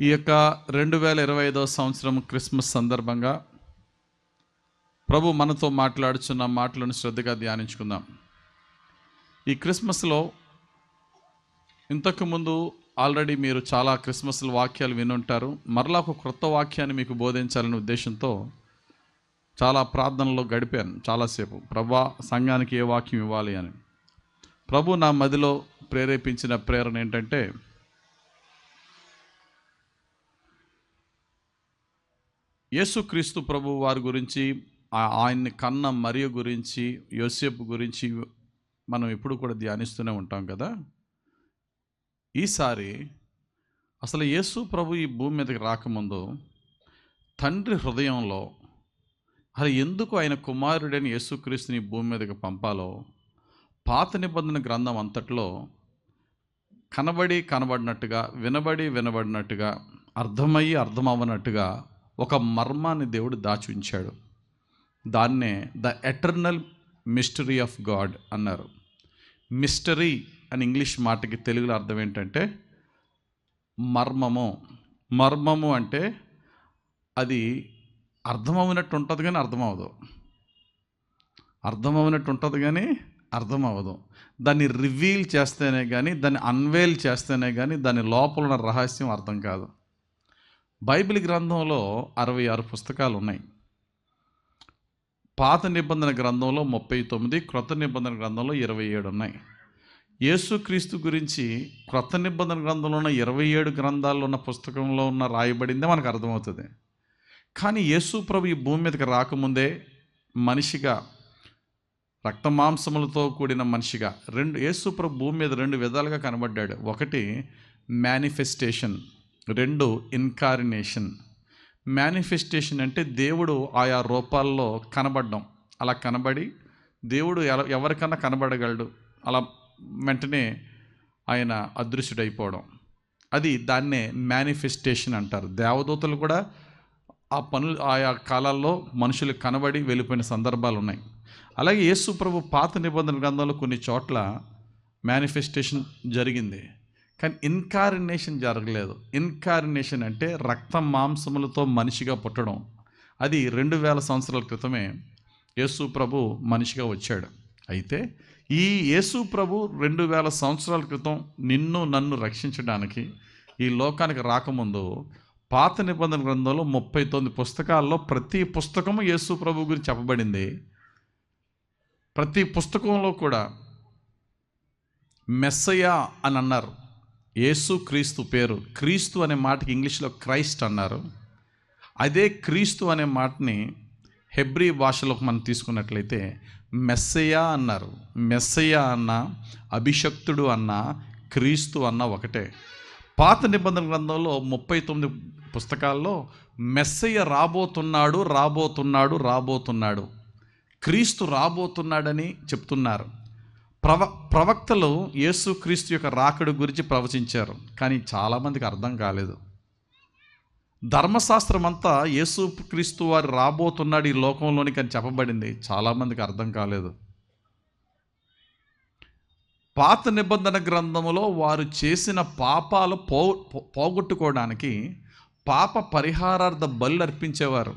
ఈ యొక్క 2025 సంవత్సరం క్రిస్మస్ సందర్భంగా ప్రభు మనతో మాట్లాడుచున్న మాటలను శ్రద్ధగా ధ్యానించుకుందాం. ఈ క్రిస్మస్లో ఇంతకుముందు ఆల్రెడీ మీరు చాలా క్రిస్మస్ వాక్యాలు వినుంటారు. మరలా ఒక క్రొత్త వాక్యాన్ని మీకు బోధించాలనే ఉద్దేశంతో చాలా ప్రార్థనలో గడిపాను చాలాసేపు. ప్రభా, సంఘానికి ఏ వాక్యం ఇవ్వాలి అని ప్రభు నా మదిలో ప్రేరేపించిన ప్రేరణ ఏంటంటే, యేసుక్రీస్తు ప్రభు వారి గురించి, ఆయన్ని కన్న మరియ గురించి, యోసేపు గురించి మనం ఎప్పుడు కూడా ధ్యానిస్తూనే ఉంటాం కదా. ఈసారి అసలు యేసు ప్రభు ఈ భూమి మీదకి రాకముందు తండ్రి హృదయంలో అది ఎందుకు ఆయన కుమారుడైన యేసుక్రీస్తుని భూమి మీదకి పంపాలో పాత నిబంధన గ్రంథం అంతట్లో కనబడినట్టుగా, వినబడినట్టుగా, అర్థమవ్వనట్టుగా ఒక మర్మాన్ని దేవుడు దాచి ఉంచాడు. దాన్నే the eternal mystery of God అన్నారు. మిస్టరీ అని ఇంగ్లీష్ మాటకి తెలుగులో అర్థం ఏంటంటే మర్మము అంటే అది అర్థమవునట్టు ఉంటుంది కానీ అర్థమవ్వదు. దాన్ని రివీల్ చేస్తేనే కానీ, దాన్ని అన్వేల్ చేస్తేనే కానీ దాని లోపల ఉన్న రహస్యం అర్థం కాదు. బైబిల్ గ్రంథంలో 66 పుస్తకాలు ఉన్నాయి. పాత నిబంధన గ్రంథంలో 39, క్రొత్త నిబంధన గ్రంథంలో 27 ఉన్నాయి. యేసుక్రీస్తు గురించి క్రొత్త నిబంధన గ్రంథంలో ఉన్న 27 గ్రంథాల్లో ఉన్న పుస్తకంలో ఉన్న రాయబడిందే మనకు అర్థమవుతుంది. కానీ యేసు ప్రభు ఈ భూమి మీదకి రాకముందే మనిషిగా, రక్తమాంసములతో కూడిన మనిషిగా యేసు ప్రభు భూమి మీద 2 విధాలుగా కనబడ్డాడు. ఒకటి మేనిఫెస్టేషన్, 2 ఇన్కార్నేషన్. మేనిఫెస్టేషన్ అంటే దేవుడు ఆయా రూపాల్లో కనబడడం. అలా కనబడి దేవుడు ఎవరికన్నా కనబడగలడు, అలా వెంటనే ఆయన అదృశ్యుడైపోవడం. దాన్నే మేనిఫెస్టేషన్ అంటారు. దేవదూతలు కూడా ఆయా కాలాల్లో మనుషులకు కనబడి వెళ్ళిపోయిన సందర్భాలు ఉన్నాయి. అలాగే యేసు ప్రభు పాత నిబంధన గ్రంథంలో కొన్ని చోట్ల మేనిఫెస్టేషన్ జరిగింది, కానీ ఇన్కార్నేషన్ జరగలేదు. ఇన్కార్నేషన్ అంటే రక్త మాంసములతో మనిషిగా పుట్టడం. అది 2000 సంవత్సరాల క్రితమే యేసు ప్రభు మనిషిగా వచ్చాడు. అయితే ఈ యేసు ప్రభు 2000 సంవత్సరాల క్రితం నిన్ను నన్ను రక్షించడానికి ఈ లోకానికి రాకముందు పాత నిబంధన గ్రంథంలో 39 పుస్తకాల్లో ప్రతి పుస్తకము యేసు ప్రభు గురించి చెప్పబడింది. ప్రతి పుస్తకంలో కూడా మెస్సయా అని అన్నారు. యేసు క్రీస్తు పేరు, క్రీస్తు అనే మాటకి ఇంగ్లీష్లో క్రైస్ట్ అన్నారు. అదే క్రీస్తు అనే మాటని హెబ్రీ భాషలోకి మనం తీసుకున్నట్లయితే మెస్సయా అన్నారు. మెస్సయా అన్న, అభిషక్తుడు అన్న, క్రీస్తు అన్న ఒకటే. పాత నిబంధన గ్రంథంలో 39 పుస్తకాల్లో మెస్సయ్య రాబోతున్నాడు, క్రీస్తు రాబోతున్నాడని చెప్తున్నారు. ప్రవక్తలు యేసుక్రీస్తు యొక్క రాకడు గురించి ప్రవచించారు, కానీ చాలామందికి అర్థం కాలేదు. ధర్మశాస్త్రం అంతా యేసుక్రీస్తు వారు రాబోతున్నాడు ఈ లోకంలోనికి అని చెప్పబడింది, చాలామందికి అర్థం కాలేదు. పాత నిబంధన గ్రంథములో వారు చేసిన పాపాలు పోగొట్టుకోవడానికి పాప పరిహారార్థ బలి అర్పించేవారు.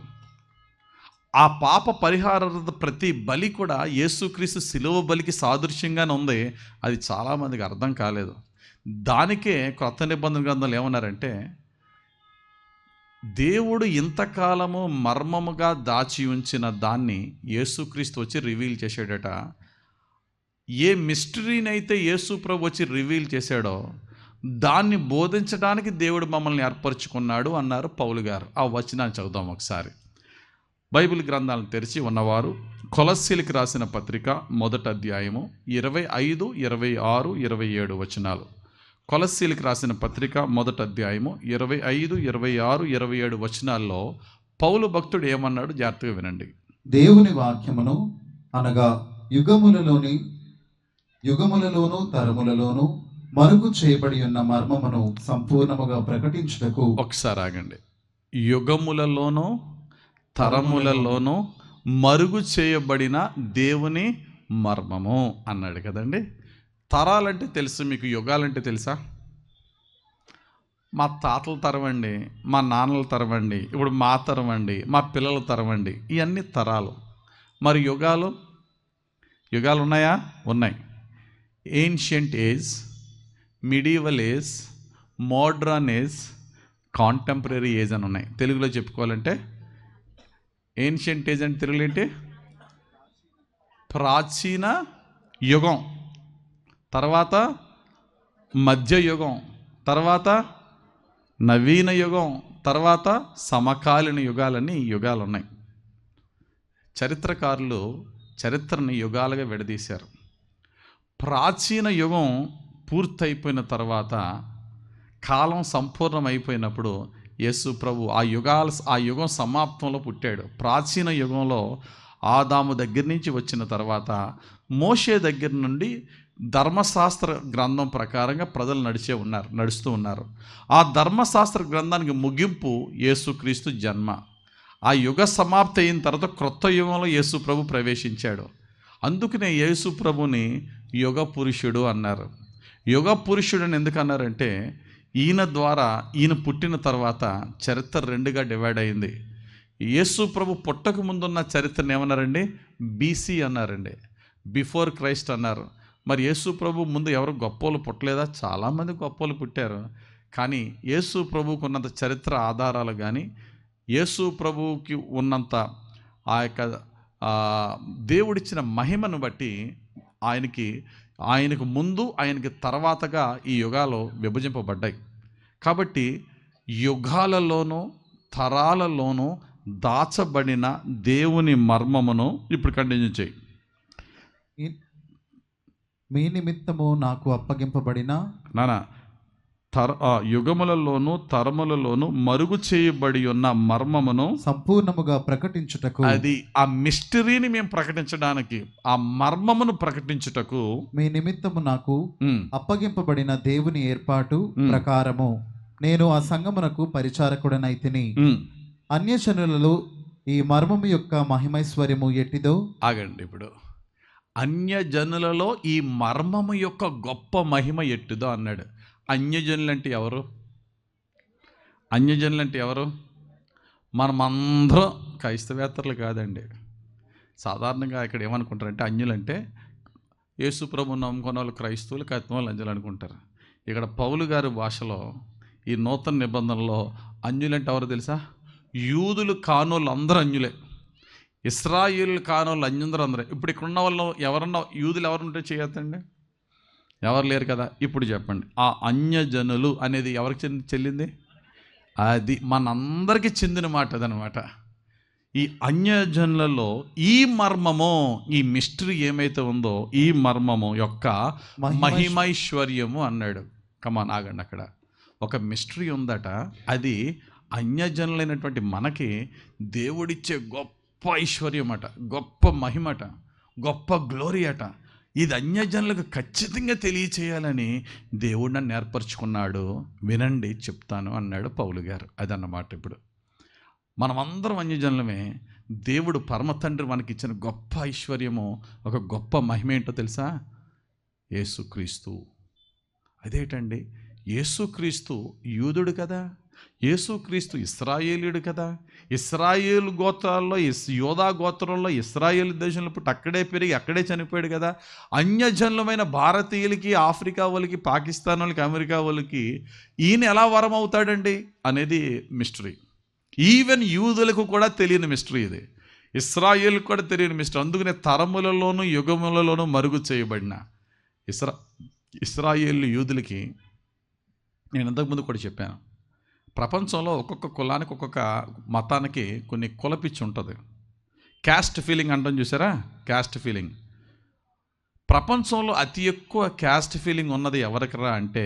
ఆ పాప పరిహారార్థ ప్రతి బలి కూడా యేసుక్రీస్తు శిలువ బలికి సాదృశ్యంగానే ఉంది. అది చాలామందికి అర్థం కాలేదు. దానికే క్రొత్త నిబంధన గ్రంథంలో ఏమన్నారంటే, దేవుడు ఇంతకాలము మర్మముగా దాచి ఉంచిన దాన్ని యేసుక్రీస్తు వచ్చి రివీల్ చేశాడట. ఏ మిస్టరీని అయితే యేసు ప్రభు వచ్చి రివీల్ చేశాడో దాన్ని బోధించడానికి దేవుడు మమ్మల్ని ఏర్పరచుకున్నాడు అన్నారు పౌలు గారు. ఆ వచనాన్ని చదువుదాం ఒకసారి. బైబిల్ గ్రంథాలను తెరిచి ఉన్నవారు కొలస్సీలకు రాసిన పత్రిక 1వ అధ్యాయము 25, 26, 27 వచనాలు. కొలస్సీలకు రాసిన పత్రిక 1వ అధ్యాయము 25, 26, 27 వచనాల్లో పౌలు భక్తుడు ఏమన్నాడు జాగ్రత్తగా వినండి. దేవుని వాక్యమును అనగా యుగములలోను తరములలోను మరుగు చేయబడి ఉన్న మర్మమును సంపూర్ణముగా ప్రకటించుటకు. ఒకసారి ఆగండి. యుగములలోనూ తరములలోనూ మరుగు చేయబడిన దేవుని మర్మము అన్నాడు కదండి. తరాలంటే తెలుసు మీకు, యుగాలంటే తెలుసా? మా తాతల తరం అండి, మా నాన్నల తరం అండి, ఇప్పుడు మా తరం అండి, మా పిల్లల తరం అండి, ఇవన్నీ తరాలు. మరి యుగాలు ఉన్నాయా? ఉన్నాయి. Ancient age, medieval age, modern age, contemporary age అని ఉన్నాయి. తెలుగులో చెప్పుకోవాలంటే ఏన్షియంట్ ఏజ్ అంటే తెలుగులో ఏంటి? ప్రాచీన యుగం, తర్వాత మధ్యయుగం, తర్వాత నవీన యుగం, తర్వాత సమకాలీన యుగాలని యుగాలు ఉన్నాయి. చరిత్రకారులు చరిత్రని యుగాలుగా విడదీశారు. ప్రాచీన యుగం పూర్తయిపోయిన తర్వాత, కాలం సంపూర్ణమైపోయినప్పుడు యేసు ప్రభు ఆ యుగం సమాప్తంలో పుట్టాడు. ప్రాచీన యుగంలో ఆదాము దగ్గర నుంచి వచ్చిన తర్వాత మోషే దగ్గర నుండి ధర్మశాస్త్ర గ్రంథం ప్రకారంగా ప్రజలు నడుస్తూ ఉన్నారు. ఆ ధర్మశాస్త్ర గ్రంథానికి ముగింపు యేసుక్రీస్తు జన్మ. ఆ యుగ సమాప్తి అయిన తర్వాత క్రొత్త యుగంలో యేసు ప్రభు ప్రవేశించాడు. అందుకనే యేసు ప్రభుని యుగ పురుషుడు అన్నారు. యుగ పురుషుడు అని ఎందుకు అన్నారంటే, ఈయన పుట్టిన తర్వాత చరిత్ర రెండుగా డివైడ్ అయింది. యేసు ప్రభు పుట్టక ముందున్న చరిత్రను ఏమన్నారండి? బీసీ అన్నారండి, బిఫోర్ క్రైస్ట్ అన్నారు. మరి యేసు ప్రభు ముందు ఎవరు గొప్పోళ్ళు పుట్టలేదా? చాలామంది గొప్పోళ్ళు పుట్టారు. కానీ యేసు ప్రభువుకు ఉన్నంత చరిత్ర ఆధారాలు కానీ, యేసు ప్రభువుకి ఉన్నంత ఆ యొక్క దేవుడిచ్చిన మహిమను బట్టి ఆయనకు ముందు, ఆయనకి తర్వాతగా ఈ యుగాలు విభజింపబడ్డాయి. కాబట్టి యుగాలలోనూ తరాలలోనూ దాచబడిన దేవుని మర్మమును ఇప్పుడు కంటిన్యూ చేయి. మీ నిమిత్తము నాకు అప్పగింపబడిన యుగములలోను తరములలోను మరుగు చేయబడి ఉన్న మర్మమును సంపూర్ణముగా ప్రకటించుటకు, అది ఆ మిస్టరీని మేము ప్రకటించడానికి, ఆ మర్మమును ప్రకటించుటకు మీ నిమిత్తము నాకు అప్పగింపబడిన దేవుని ఏర్పాటు ప్రకారము నేను ఆ సంఘమునకు పరిచారకుడనైతిని. అన్యజనులలో ఈ మర్మము యొక్క మహిమైశ్వర్యము ఎట్టిదో. ఆగండి, ఇప్పుడు అన్యజనులలో ఈ మర్మము యొక్క గొప్ప మహిమ ఎట్టిదో అన్నాడు. అన్యజనులు అంటే ఎవరు? మనమందరం క్రైస్తవేత్తరులు కాదండి. సాధారణంగా ఇక్కడ ఏమనుకుంటారంటే, అన్యులంటే యేసు ప్రభువుని నమ్ముకున్న వాళ్ళు క్రైస్తవులు, కత్తిమూలు అంజలు అనుకుంటారు. ఇక్కడ పౌలు గారి భాషలో ఈ నూతన నిబంధనలో అన్యులంటే ఎవరు తెలుసా? యూదులు కానోళ్ళు అందరూ అన్యులే, ఇశ్రాయేలు కానోళ్ళు అందరూ. ఇప్పుడు ఇక్కడ ఉన్న వాళ్ళు ఎవరన్నా యూదులు ఎవరుంటే చేయొద్దండి, ఎవరు లేరు కదా. ఇప్పుడు చెప్పండి, ఆ అన్యజనులు అనేది ఎవరికి చెల్లింది? అది మనందరికీ చెందిన మాట. అదనమాట ఈ అన్యజనులలో ఈ మర్మము, ఈ మిస్టరీ ఏమైతే ఉందో ఈ మర్మము యొక్క మహిమైశ్వర్యము అన్నాడు. కమాన్, ఆగండి, అక్కడ ఒక మిస్టరీ ఉందట. అది అన్యజనులైనటువంటి మనకి దేవుడిచ్చే గొప్ప ఐశ్వర్యం అట, గొప్ప మహిమట, గొప్ప గ్లోరీ అట. ఇది అన్యజనులకు ఖచ్చితంగా తెలియచేయాలని దేవుడు నన్ను ఏర్పరచుకున్నాడు. వినండి, చెప్తాను అన్నాడు పౌలు గారు. అదన్నమాట. ఇప్పుడు మనమందరం అన్యజనులమే. దేవుడు పరమ తండ్రి మనకిచ్చిన గొప్ప ఐశ్వర్యము, ఒక గొప్ప మహిమ ఏంటో తెలుసా? యేసుక్రీస్తు. అదేంటండి? యేసుక్రీస్తు యూదుడు కదా, యేసుక్రీస్తు ఇశ్రాయేలీయుడు కదా. ఇశ్రాయేలు గోత్రాల్లో, యోధా గోత్రంలో, ఇశ్రాయేల్ దేశంలో పుట్టి అక్కడే పెరిగి అక్కడే చనిపోయాడు కదా. అన్యజనులమైన భారతీయులకి, ఆఫ్రికా వాళ్ళకి, పాకిస్తాన్ వాళ్ళకి, అమెరికా వాళ్ళకి ఈయన ఎలా వరం అవుతాడండి అనేది మిస్టరీ. ఈవెన్ యూదులకు కూడా తెలియని మిస్టరీ ఇది, ఇశ్రాయేలుకు కూడా తెలియని మిస్టరీ. అందుకనే తరములలోనూ యుగములలోనూ మరుగు చేయబడిన ఇశ్రాయేలు యూదులకి, నేను ఇంతకుముందు కూడా చెప్పాను, ప్రపంచంలో ఒక్కొక్క కులానికి, ఒక్కొక్క మతానికి కొన్ని కులపిచ్చి ఉంటుంది. క్యాస్ట్ ఫీలింగ్ అంటాం, చూసారా? Caste feeling. ప్రపంచంలో అతి ఎక్కువ క్యాస్ట్ ఫీలింగ్ ఉన్నది ఎవరికిరా అంటే,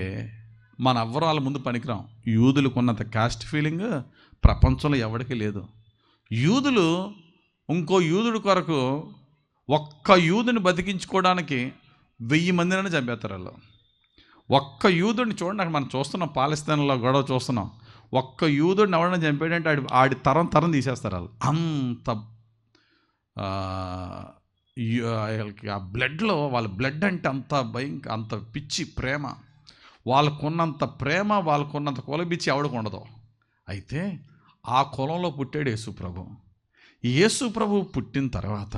మన ఎవ్వరూ వాళ్ళ ముందు పనికిరాం. యూదులకు ఉన్నంత క్యాస్ట్ ఫీలింగ్ ప్రపంచంలో ఎవరికి లేదు. యూదులు ఇంకో యూదుడి కొరకు ఒక్క యూదుని బతికించుకోవడానికి 1000 మందినైనా చంపేస్తారు వాళ్ళు. ఒక్క యూదుడిని చూడండి, అక్కడ మనం చూస్తున్నాం, పాలస్తీన్లో గొడవ చూస్తున్నాం. ఒక్క యూదుడిని ఎవరైనా చంపాడంటే ఆడి తరం తీసేస్తారు వాళ్ళు. అంత వాళ్ళకి ఆ బ్లడ్లో, వాళ్ళ బ్లడ్ అంటే అంత అంత పిచ్చి ప్రేమ. వాళ్ళకున్నంత ప్రేమ, వాళ్ళకున్నంత కులబిచ్చి ఎవడికి ఉండదు. అయితే ఆ కులంలో పుట్టాడు యేసుప్రభు. యేసుప్రభు పుట్టిన తర్వాత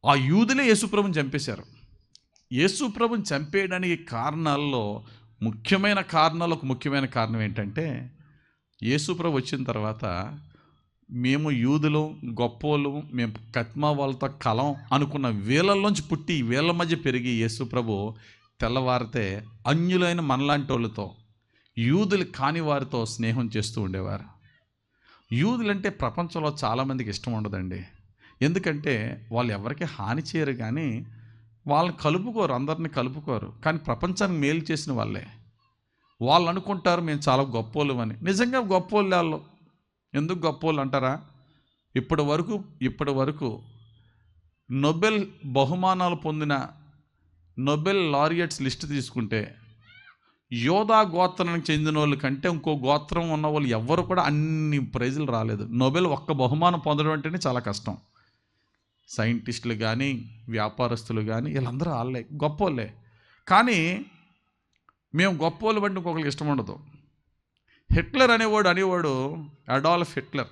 ఆ యూదులే యేసుప్రభుని చంపేశారు. యేసుప్రభుని చంపేయడానికి కారణాల్లో ఒక ముఖ్యమైన కారణం ఏంటంటే, యేసుప్రభు వచ్చిన తర్వాత మేము యూదులు గొప్పోళ్ళు, మేము కత్మా వాళ్ళతో కలం అనుకున్న వీళ్ళల్లోంచి పుట్టి వీళ్ళ మధ్య పెరిగి యేసుప్రభు తెల్లవారితే అన్యులైన మనలాంటి వాళ్ళతో, యూదులు కాని వారితో స్నేహం చేస్తూ ఉండేవారు. యూదులంటే ప్రపంచంలో చాలామందికి ఇష్టం ఉండదండి. ఎందుకంటే వాళ్ళు ఎవరికి హాని చేయరు, కానీ వాళ్ళని కలుపుకోరు, అందరిని కలుపుకోరు. కానీ ప్రపంచానికి మేలు చేసిన వాళ్ళే. వాళ్ళు అనుకుంటారు మేము చాలా గొప్పోళ్ళు అని. నిజంగా గొప్పోళ్ళు వాళ్ళు. ఎందుకు గొప్పోళ్ళు అంటారా? ఇప్పటి వరకు నోబెల్ బహుమానాలు పొందిన నోబెల్ లారియట్స్ లిస్ట్ తీసుకుంటే యోధా గోత్రానికి చెందిన వాళ్ళ కంటే ఇంకో గోత్రం ఉన్న వాళ్ళు ఎవ్వరు కూడా అన్ని ప్రైజులు రాలేదు. నోబెల్ ఒక్క బహుమానం పొందడం అంటేనే చాలా కష్టం. సైంటిస్టులు కానీ వ్యాపారస్తులు కానీ వీళ్ళందరూ వాళ్ళే గొప్పోళ్ళే. కానీ మేము గొప్పోళ్ళు బట్టి ఇంకొకరికి ఇష్టం ఉండదు. హిట్లర్ అనేవాడు అడాల్ఫ్ హిట్లర్,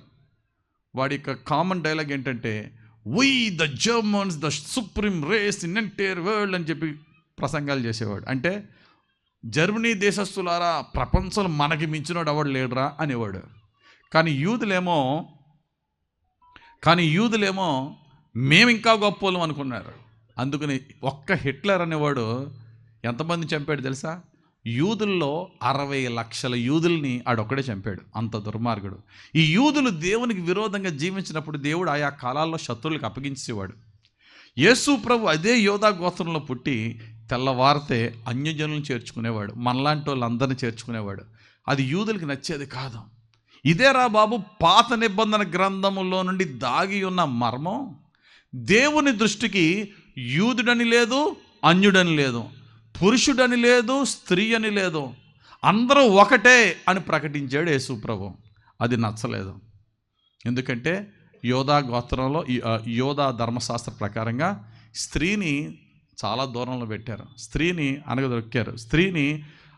వాడి యొక్క కామన్ డైలాగ్ ఏంటంటే, we the Germans the supreme race in entire world అని చెప్పి ప్రసంగాలు చేసేవాడు. అంటే జర్మనీ దేశస్తులారా, ప్రపంచంలో మనకి మించినోడు ఎవడు లేడురా అనేవాడు. కానీ యూదులేమో మేము ఇంకా గొప్పోళ్ళం అనుకున్నారు. అందుకని ఒక్క హిట్లర్ అనేవాడు ఎంతమంది చంపాడు తెలుసా? యూదుల్లో 60 లక్షల యూదుల్ని ఆడొక్కడే చంపాడు. అంత దుర్మార్గుడు. ఈ యూదులు దేవునికి విరోధంగా జీవించినప్పుడు దేవుడు ఆయా కాలాల్లో శత్రువులకు అప్పగించేవాడు. యేసు ప్రభు అదే యోధా గోత్రంలో పుట్టి తెల్లవారితే అన్యజనులను చేర్చుకునేవాడు, మనలాంటి వాళ్ళందరినీ చేర్చుకునేవాడు. అది యూదులకి నచ్చేది కాదు. ఇదేరా బాబు పాత నిబంధన గ్రంథములో నుండి దాగి ఉన్న మర్మం. దేవుని దృష్టికి యూదుడని లేదు, అన్యుడని లేదు, పురుషుడని లేదు, స్త్రీ అని లేదు, అందరూ ఒకటే అని ప్రకటించాడు యేసు ప్రభు. అది నచ్చలేదు. ఎందుకంటే యోధా గోత్రంలో యోధా ధర్మశాస్త్ర ప్రకారంగా స్త్రీని చాలా దూరంలో పెట్టారు, స్త్రీని అనగదొక్కారు. స్త్రీని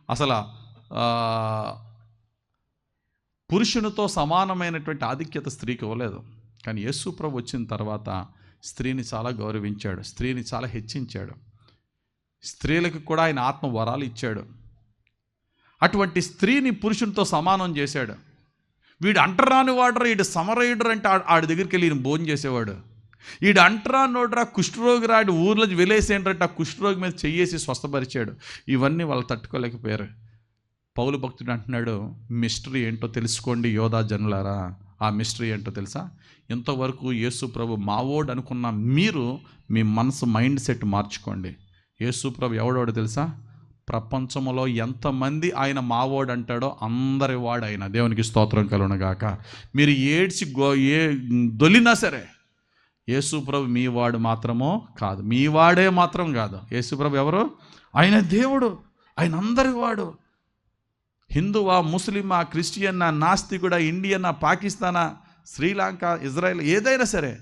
అసలు పురుషునితో సమానమైనటువంటి ఆధిక్యత స్త్రీకి ఇవ్వలేదు. కానీ యేసు ప్రభు వచ్చిన తర్వాత స్త్రీని చాలా గౌరవించాడు, స్త్రీని చాలా హెచ్చించాడు. స్త్రీలకు కూడా ఆయన ఆత్మ వరాలు ఇచ్చాడు. అటువంటి స్త్రీని పురుషునితో సమానం చేశాడు. వీడు అంటరాని వాడరా, వీడు సమరయుడు అంటే ఆడి దగ్గరికి వెళ్ళి ఈయన భోజనం చేసేవాడు. వీడు అంటరానోడ్రా, కుష్ఠరోగి రాడు, ఊర్లో వెలేసేంటంటే ఆ కుష్ఠరోగి మీద చెయ్యేసి స్వస్థపరిచాడు. ఇవన్నీ వాళ్ళు తట్టుకోలేకపోయారు. పౌలు భక్తుడు అంటున్నాడు, మిస్టరీ ఏంటో తెలుసుకోండి యోధా జనులారా. ఆ మిస్టరీ ఏంటో తెలుసా? ఇంతవరకు యేసు ప్రభు మావోడు అనుకున్న మీరు మీ మనసు మైండ్ సెట్ మార్చుకోండి. యేసు ప్రభు ఎవడోడు తెలుసా? ప్రపంచంలో ఎంతమంది ఆయన మావోడు అంటాడో అందరి వాడు ఆయన. దేవునికి స్తోత్రం కలుగునుగాక. మీరు ఏడ్చి దొలినా సరే యేసు ప్రభు మీ వాడు మాత్రమో కాదు, మీ వాడే మాత్రం కాదు. యేసు ప్రభు ఎవరు? ఆయన దేవుడు, ఆయన అందరి వాడు. హిందువా, ముస్లిమా, క్రిస్టియన్నా, నాస్తికుడా, ఇండియనా, పాకిస్తానా, శ్రీలంక, ఇజ్రాయెల్, ఏదైనా సరే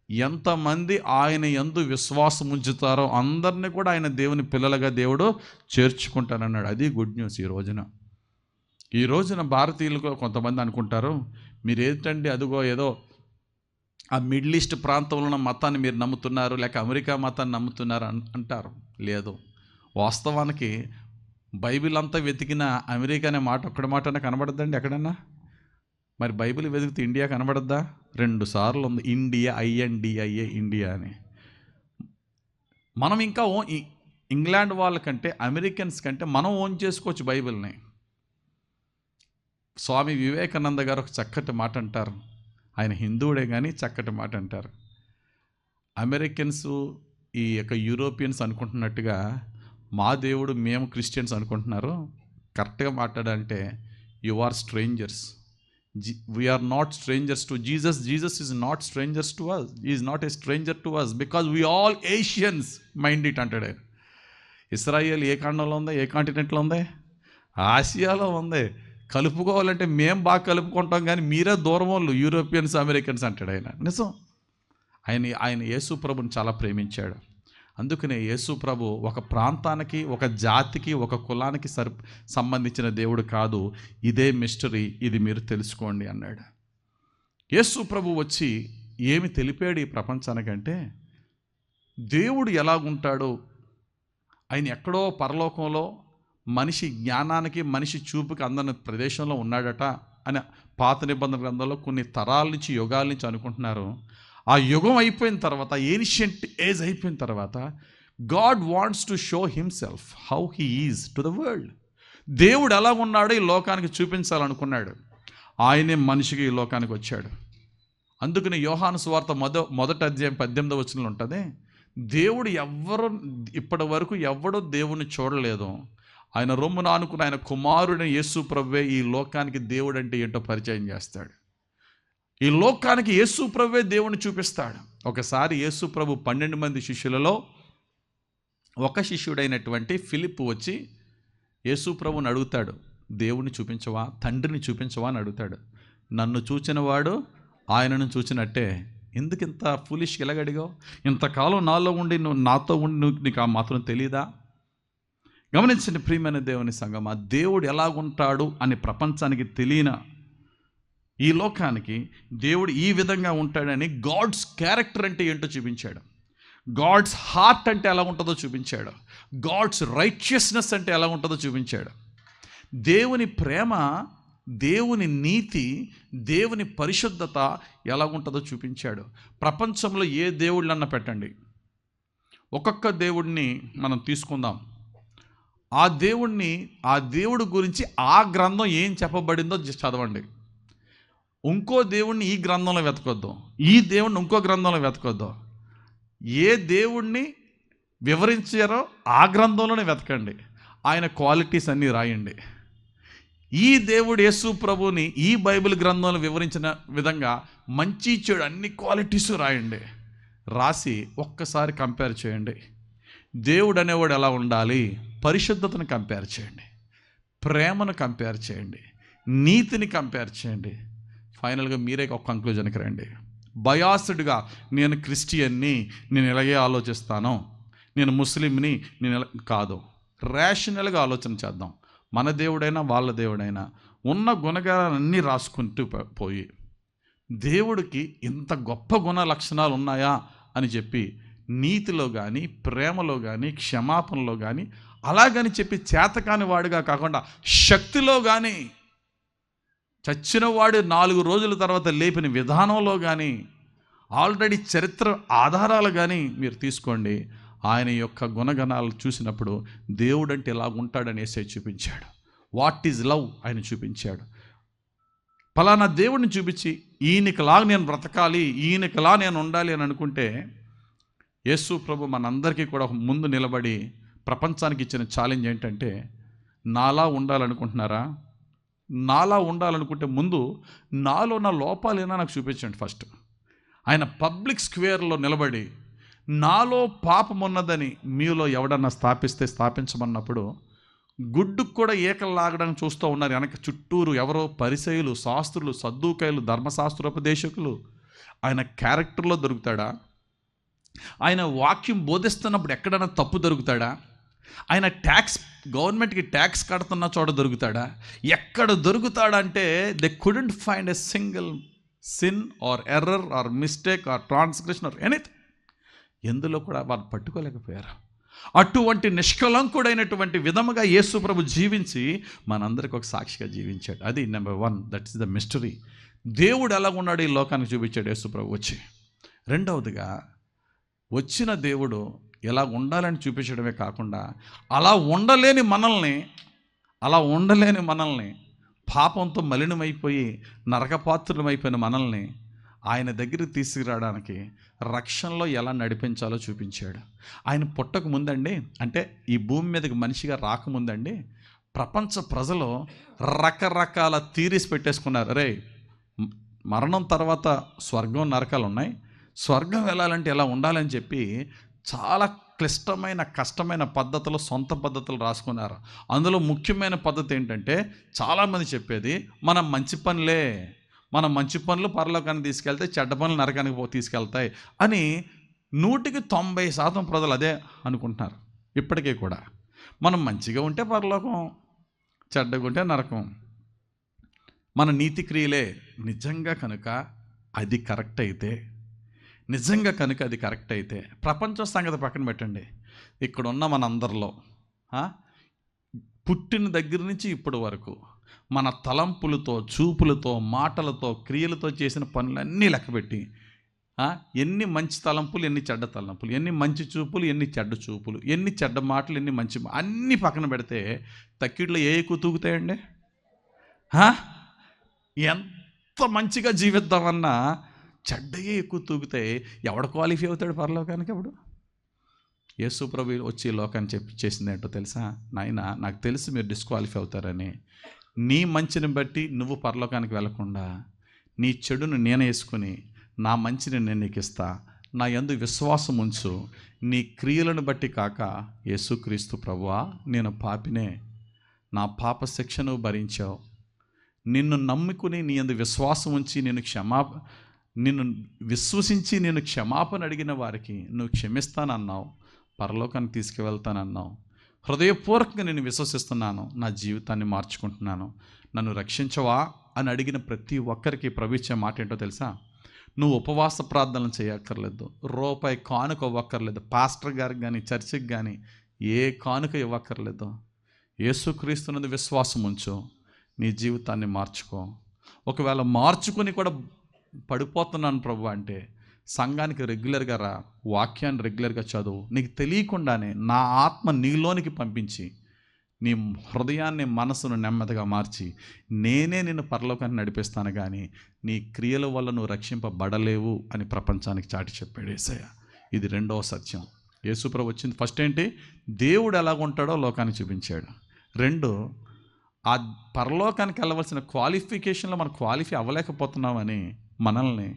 ఎంతమంది ఆయన యందు విశ్వాసం ఉంచుతారో అందరినీ కూడా ఆయన దేవుని పిల్లలుగా దేవుడు చేర్చుకుంటానన్నాడు. అది గుడ్ న్యూస్. ఈ రోజున భారతీయులకు కొంతమంది అనుకుంటారు, మీరు ఏంటండి అదిగో ఏదో ఆ మిడిల్ ఈస్ట్ ప్రాంతంలో ఉన్న మతాన్ని మీరు నమ్ముతున్నారు, లేక అమెరికా మతాన్ని నమ్ముతున్నారు అంటారు. లేదు, వాస్తవానికి బైబిల్ అంతా వెతికిన అమెరికా అనే మాట ఒక్కడి మాటనే కనబడద్దండి ఎక్కడన్నా? మరి బైబిల్ వెతికితే ఇండియా కనబడద్దా? 2 సార్లు ఉంది ఇండియా, INDIA, ఇండియా అని. మనం ఇంకా ఇంగ్లాండ్ వాళ్ళకంటే, అమెరికన్స్ కంటే మనం ఓన్ చేసుకోవచ్చు బైబిల్ని. స్వామి వివేకానంద గారు ఒక చక్కటి మాట అంటారు. ఆయన హిందువుడే కానీ చక్కటి మాట అంటారు. అమెరికన్స్ ఈ యొక్క యూరోపియన్స్ అనుకుంటున్నట్టుగా మా దేవుడు మేము క్రిస్టియన్స్ అనుకుంటున్నారు. కరెక్ట్గా మాట్లాడాలంటే you are strangers. We are not strangers to Jesus. Jesus is not strangers to us. He is not a stranger to us because we all Asians. Mind it అంటాడు. Israel ఏ ఖండంలో ఉంది? ఏ కాంటినెంట్లో ఉంది? ఆసియాలో ఉంది. కలుపుకోవాలంటే మేము బాగా కలుపుకుంటాం, కానీ మీరే దూరం వాళ్ళు, యూరోపియన్స్, అమెరికన్స్ అంటాడు ఆయన. నిజం. ఆయన యేసు ప్రభుని చాలా ప్రేమించాడు. అందుకనే యేసు ప్రభు ఒక ప్రాంతానికి, ఒక జాతికి, ఒక కులానికి సంబంధించిన దేవుడు కాదు. ఇదే మిస్టరీ, ఇది మీరు తెలుసుకోండి అన్నాడు. యేసు ప్రభు వచ్చి ఏమి తెలిపాడు ఈ ప్రపంచానికంటే, దేవుడు ఎలాగుంటాడో, ఆయన ఎక్కడో పరలోకంలో మనిషి జ్ఞానానికి, మనిషి చూపుకి అందరిన ప్రదేశంలో ఉన్నాడట అని పాత నిబంధన గ్రంథంలో కొన్ని తరాల నుంచి, యుగాల నుంచి అనుకుంటున్నారు. ఆ యుగం అయిపోయిన తర్వాత, ఏన్షియంట్ ఏజ్ అయిపోయిన తర్వాత, God wants to show himself how he is to the world. దేవుడు ఎలా ఉన్నాడో ఈ లోకానికి చూపించాలనుకున్నాడు. ఆయనే మనిషికి ఈ లోకానికి వచ్చాడు. అందుకని యోహాను సువార్త మొదటి అధ్యాయం 18వ వచనంలో ఉంటుంది, దేవుడు ఇప్పటి వరకు ఎవడో దేవుణ్ణి చూడలేదు, ఆయన రొమ్మున ఆనుకుని ఆయన కుమారుడైన యేసు ప్రభువే ఈ లోకానికి దేవుడు అంటే ఏంటో పరిచయం చేస్తాడు. ఈ లోకానికి యేసు ప్రభువే దేవుని చూపిస్తాడు. ఒకసారి యేసు ప్రభు 12 మంది శిష్యులలో ఒక శిష్యుడైనటువంటి ఫిలిప్ వచ్చి యేసు ప్రభుని అడుగుతాడు, దేవుని చూపించవా, తండ్రిని చూపించవా అని అడుగుతాడు. నన్ను చూచినవాడు ఆయనను చూచినట్టే. ఎందుకు ఇంత ఫూలిష్గా ఎలాగడిగావు? ఇంతకాలం నాలో ఉండి నువ్వు నాతో ఉండి నీకు ఆ మాత్రం తెలియదా? గమనించండి ప్రియమైన దేవుని సంగమా, దేవుడు ఎలాగుంటాడు అని ప్రపంచానికి తెలియన ఈ లోకానికి దేవుడు ఈ విధంగా ఉంటాడని గాడ్స్ క్యారెక్టర్ అంటే ఏంటో చూపించాడు. గాడ్స్ హార్ట్ అంటే ఎలా ఉంటుందో చూపించాడు. గాడ్స్ రైచియస్నెస్ అంటే ఎలా ఉంటుందో చూపించాడు. దేవుని ప్రేమ, దేవుని నీతి, దేవుని పరిశుద్ధత ఎలా ఉంటుందో చూపించాడు. ప్రపంచంలో ఏ దేవుళ్ళన్నా పెట్టండి, ఒక్కొక్క దేవుడిని మనం తీసుకుందాం. ఆ దేవుడి గురించి ఆ గ్రంథం ఏం చెప్పబడిందో చదవండి. ఇంకో దేవుణ్ణి ఈ గ్రంథంలో వెతకొద్దాం, ఈ దేవుణ్ణి ఇంకో గ్రంథంలో వెతకొద్దాం. ఏ దేవుణ్ణి వివరించారో ఆ గ్రంథంలోనే వెతకండి, ఆయన క్వాలిటీస్ అన్నీ రాయండి. ఈ దేవుడు యేసు ప్రభుని ఈ బైబిల్ గ్రంథంలో వివరించిన విధంగా మంచి చెడు అన్ని క్వాలిటీస్ రాయండి. రాసి ఒక్కసారి కంపేర్ చేయండి. దేవుడు అనేవాడు ఎలా ఉండాలి, పరిశుద్ధతను కంపేర్ చేయండి, ప్రేమను కంపేర్ చేయండి, నీతిని కంపేర్ చేయండి. ఫైనల్గా మీరే ఒక కంక్లూజన్కి రండి. బయాస్డ్గా నేను క్రిస్టియన్ని, నేను ఇలాగే ఆలోచిస్తాను, నేను ముస్లింని, నేను కాదు. రేషనల్గా ఆలోచన చేద్దాం. మన దేవుడైనా వాళ్ళ దేవుడైనా ఉన్న గుణగాలన్నీ రాసుకుంటూ పోయి దేవుడికి ఇంత గొప్ప గుణ లక్షణాలు ఉన్నాయా అని చెప్పి నీతిలో కానీ, ప్రేమలో కానీ, క్షమాపణలో కానీ, అలాగని చెప్పి చేతకాని వాడిగా కాకుండా శక్తిలో కానీ, చచ్చిన వాడు 4 రోజుల తర్వాత లేపిన విధానంలో కానీ, ఆల్రెడీ చరిత్ర ఆధారాలు కానీ మీరు తీసుకోండి. ఆయన యొక్క గుణగణాలు చూసినప్పుడు దేవుడు అంటే ఎలా ఉంటాడనేసి చూపించాడు. వాట్ ఈజ్ లవ్ ఆయన చూపించాడు. ఫలానా దేవుడిని చూపించి ఈయనకిలా నేను బ్రతకాలి, ఈయనకిలా నేను ఉండాలి అని అనుకుంటే, యేసు ప్రభు మనందరికీ కూడా ముందు నిలబడి ప్రపంచానికి ఇచ్చిన ఛాలెంజ్ ఏంటంటే, నాలా ఉండాలనుకుంటున్నారా? నాలా ఉండాలనుకుంటే ముందు నాలో ఉన్న లోపాలేనా నాకు చూపించండి. ఫస్ట్ ఆయన పబ్లిక్ స్క్వేర్లో నిలబడి నాలో పాపం ఉన్నదని మీలో ఎవడన్నా స్థాపించమన్నప్పుడు గుడ్డుకు కూడా ఏకలు లాగడానికి చూస్తూ ఉన్నారు. వెనక చుట్టూరు ఎవరో పరిసయ్యులు, శాస్త్రులు, సద్దూకాయలు, ధర్మశాస్త్రోపదేశకులు. ఆయన క్యారెక్టర్లో దొరుకుతాడా? ఆయన వాక్యం బోధిస్తున్నప్పుడు ఎక్కడైనా తప్పు దొరుకుతాడా? ఆయన గవర్నమెంట్కి ట్యాక్స్ కడుతున్న చోట దొరుకుతాడా? ఎక్కడ దొరుకుతాడంటే they couldn't find a single sin or error or mistake or transgression or anything. ఎందులో కూడా వాళ్ళు పట్టుకోలేకపోయారు. అటువంటి నిష్కలంకుడైనటువంటి విధముగా యేసు ప్రభు జీవించి మనందరికి ఒక సాక్షిగా జీవించాడు. అది number 1, that is the mystery. దేవుడు ఎలా ఉన్నాడు ఈ లోకానికి చూపించాడు యేసు ప్రభు వచ్చి. రెండవదిగా, వచ్చిన దేవుడు ఎలా ఉండాలని చూపించడమే కాకుండా అలా ఉండలేని మనల్ని పాపంతో మలినమైపోయి నరకపాత్రులమైపోయిన మనల్ని ఆయన దగ్గరికి తీసుకురావడానికి రక్షణలో ఎలా నడిపించాలో చూపించాడు. ఆయన పుట్టక ముందండి, అంటే ఈ భూమి మీదకి మనిషిగా రాకముందండి, ప్రపంచ ప్రజలు రకరకాల థీరీస్ పెట్టేసుకున్నారు. రే, మరణం తర్వాత స్వర్గం నరకాలు ఉన్నాయి, స్వర్గం వెళ్ళాలంటే ఎలా ఉండాలని చెప్పి చాలా క్లిష్టమైన కష్టమైన పద్ధతులు, సొంత పద్ధతులు రాసుకున్నారు. అందులో ముఖ్యమైన పద్ధతి ఏంటంటే, చాలామంది చెప్పేది మన మంచి పనులు పరలోకానికి తీసుకెళ్తాయి, చెడ్డ పనులు నరకానికి తీసుకెళ్తాయి అని 90% ప్రజలు అదే అనుకుంటున్నారు ఇప్పటికీ కూడా. మనం మంచిగా ఉంటే పరలోకం, చెడ్డగా ఉంటే నరకం. మన నీతి క్రియలే నిజంగా కనుక అది కరెక్ట్ అయితే, నిజంగా కనుక అది కరెక్ట్ అయితే, ప్రపంచ సంగతి పక్కన పెట్టండి, ఇక్కడున్న మనందరిలో పుట్టిన దగ్గర నుంచి ఇప్పటి వరకు మన తలంపులతో, చూపులతో, మాటలతో, క్రియలతో చేసిన పనులన్నీ లెక్కపెట్టి ఎన్ని మంచి తలంపులు, ఎన్ని చెడ్డ తలంపులు, ఎన్ని మంచి చూపులు, ఎన్ని చెడ్డ చూపులు, ఎన్ని చెడ్డ మాటలు, ఎన్ని మంచి అన్నీ పక్కన పెడితే తక్కిట్లో ఏ ఎక్కువ తూగుతాయండి? ఎంత మంచిగా జీవిద్దామన్నా చెడ్డయే ఎక్కువ తూగితే ఎవడు క్వాలిఫై అవుతాడు పరలోకానికి? అప్పుడు యేసు ప్రభు వచ్చి లోకాన్ని చేసింది ఏంటో తెలుసా? నాయన, నాకు తెలుసు మీరు డిస్క్వాలిఫై అవుతారని, నీ మంచిని బట్టి నువ్వు పరలోకానికి వెళ్లకుండా నీ చెడును నేను వేసుకుని నా మంచిని నేను నీకు ఇస్తా, నా యందు విశ్వాసం ఉంచు, నీ క్రియలను బట్టి కాక యేసుక్రీస్తు ప్రభువా నేను పాపినే, నా పాప శిక్షను భరించావు, నిన్ను నమ్ముకుని నీ యందు విశ్వాసం ఉంచి నిన్ను విశ్వసించి నేను క్షమాపణ అడిగిన వారికి నువ్వు క్షమిస్తానన్నావు, పరలోకాన్ని తీసుకువెళ్తానన్నావు, హృదయపూర్వకంగా నేను విశ్వసిస్తున్నాను, నా జీవితాన్ని మార్చుకుంటున్నాను, నన్ను రక్షించవా అని అడిగిన ప్రతి ఒక్కరికి ప్రభు ఇచ్చే మాట ఏంటో తెలుసా? నువ్వు ఉపవాస ప్రార్థనలు చేయక్కర్లేదు, రూపాయి కానుక ఇవ్వక్కర్లేదు, పాస్టర్ గారికి కానీ చర్చికి కానీ ఏ కానుక ఇవ్వక్కర్లేదు, యేసుక్రీస్తునందు విశ్వాసం ఉంచు, నీ జీవితాన్ని మార్చుకో. ఒకవేళ మార్చుకొని కూడా పడిపోతున్నాను ప్రభు అంటే సంఘానికి రెగ్యులర్గా రా, వాక్యాన్ని రెగ్యులర్గా చదువు, నీకు తెలియకుండానే నా ఆత్మ నీలోనికి పంపించి నీ హృదయాన్ని, మనసును నెమ్మదిగా మార్చి నేనే నిన్ను పరలోకాన్ని నడిపిస్తాను, కానీ నీ క్రియల వల్ల నువ్వు రక్షింపబడలేవు అని ప్రపంచానికి చాటి చెప్పాడు యేసయ్య. ఇది రెండవ సత్యం. యేసుప్రభు వచ్చింది ఫస్ట్ ఏంటి? దేవుడు ఎలాగుంటాడో లోకానికి చూపించాడు. రెండు, ఆ పరలోకానికి వెళ్ళవలసిన క్వాలిఫికేషన్లో మనం క్వాలిఫై అవ్వలేకపోతున్నామని మనల్ని,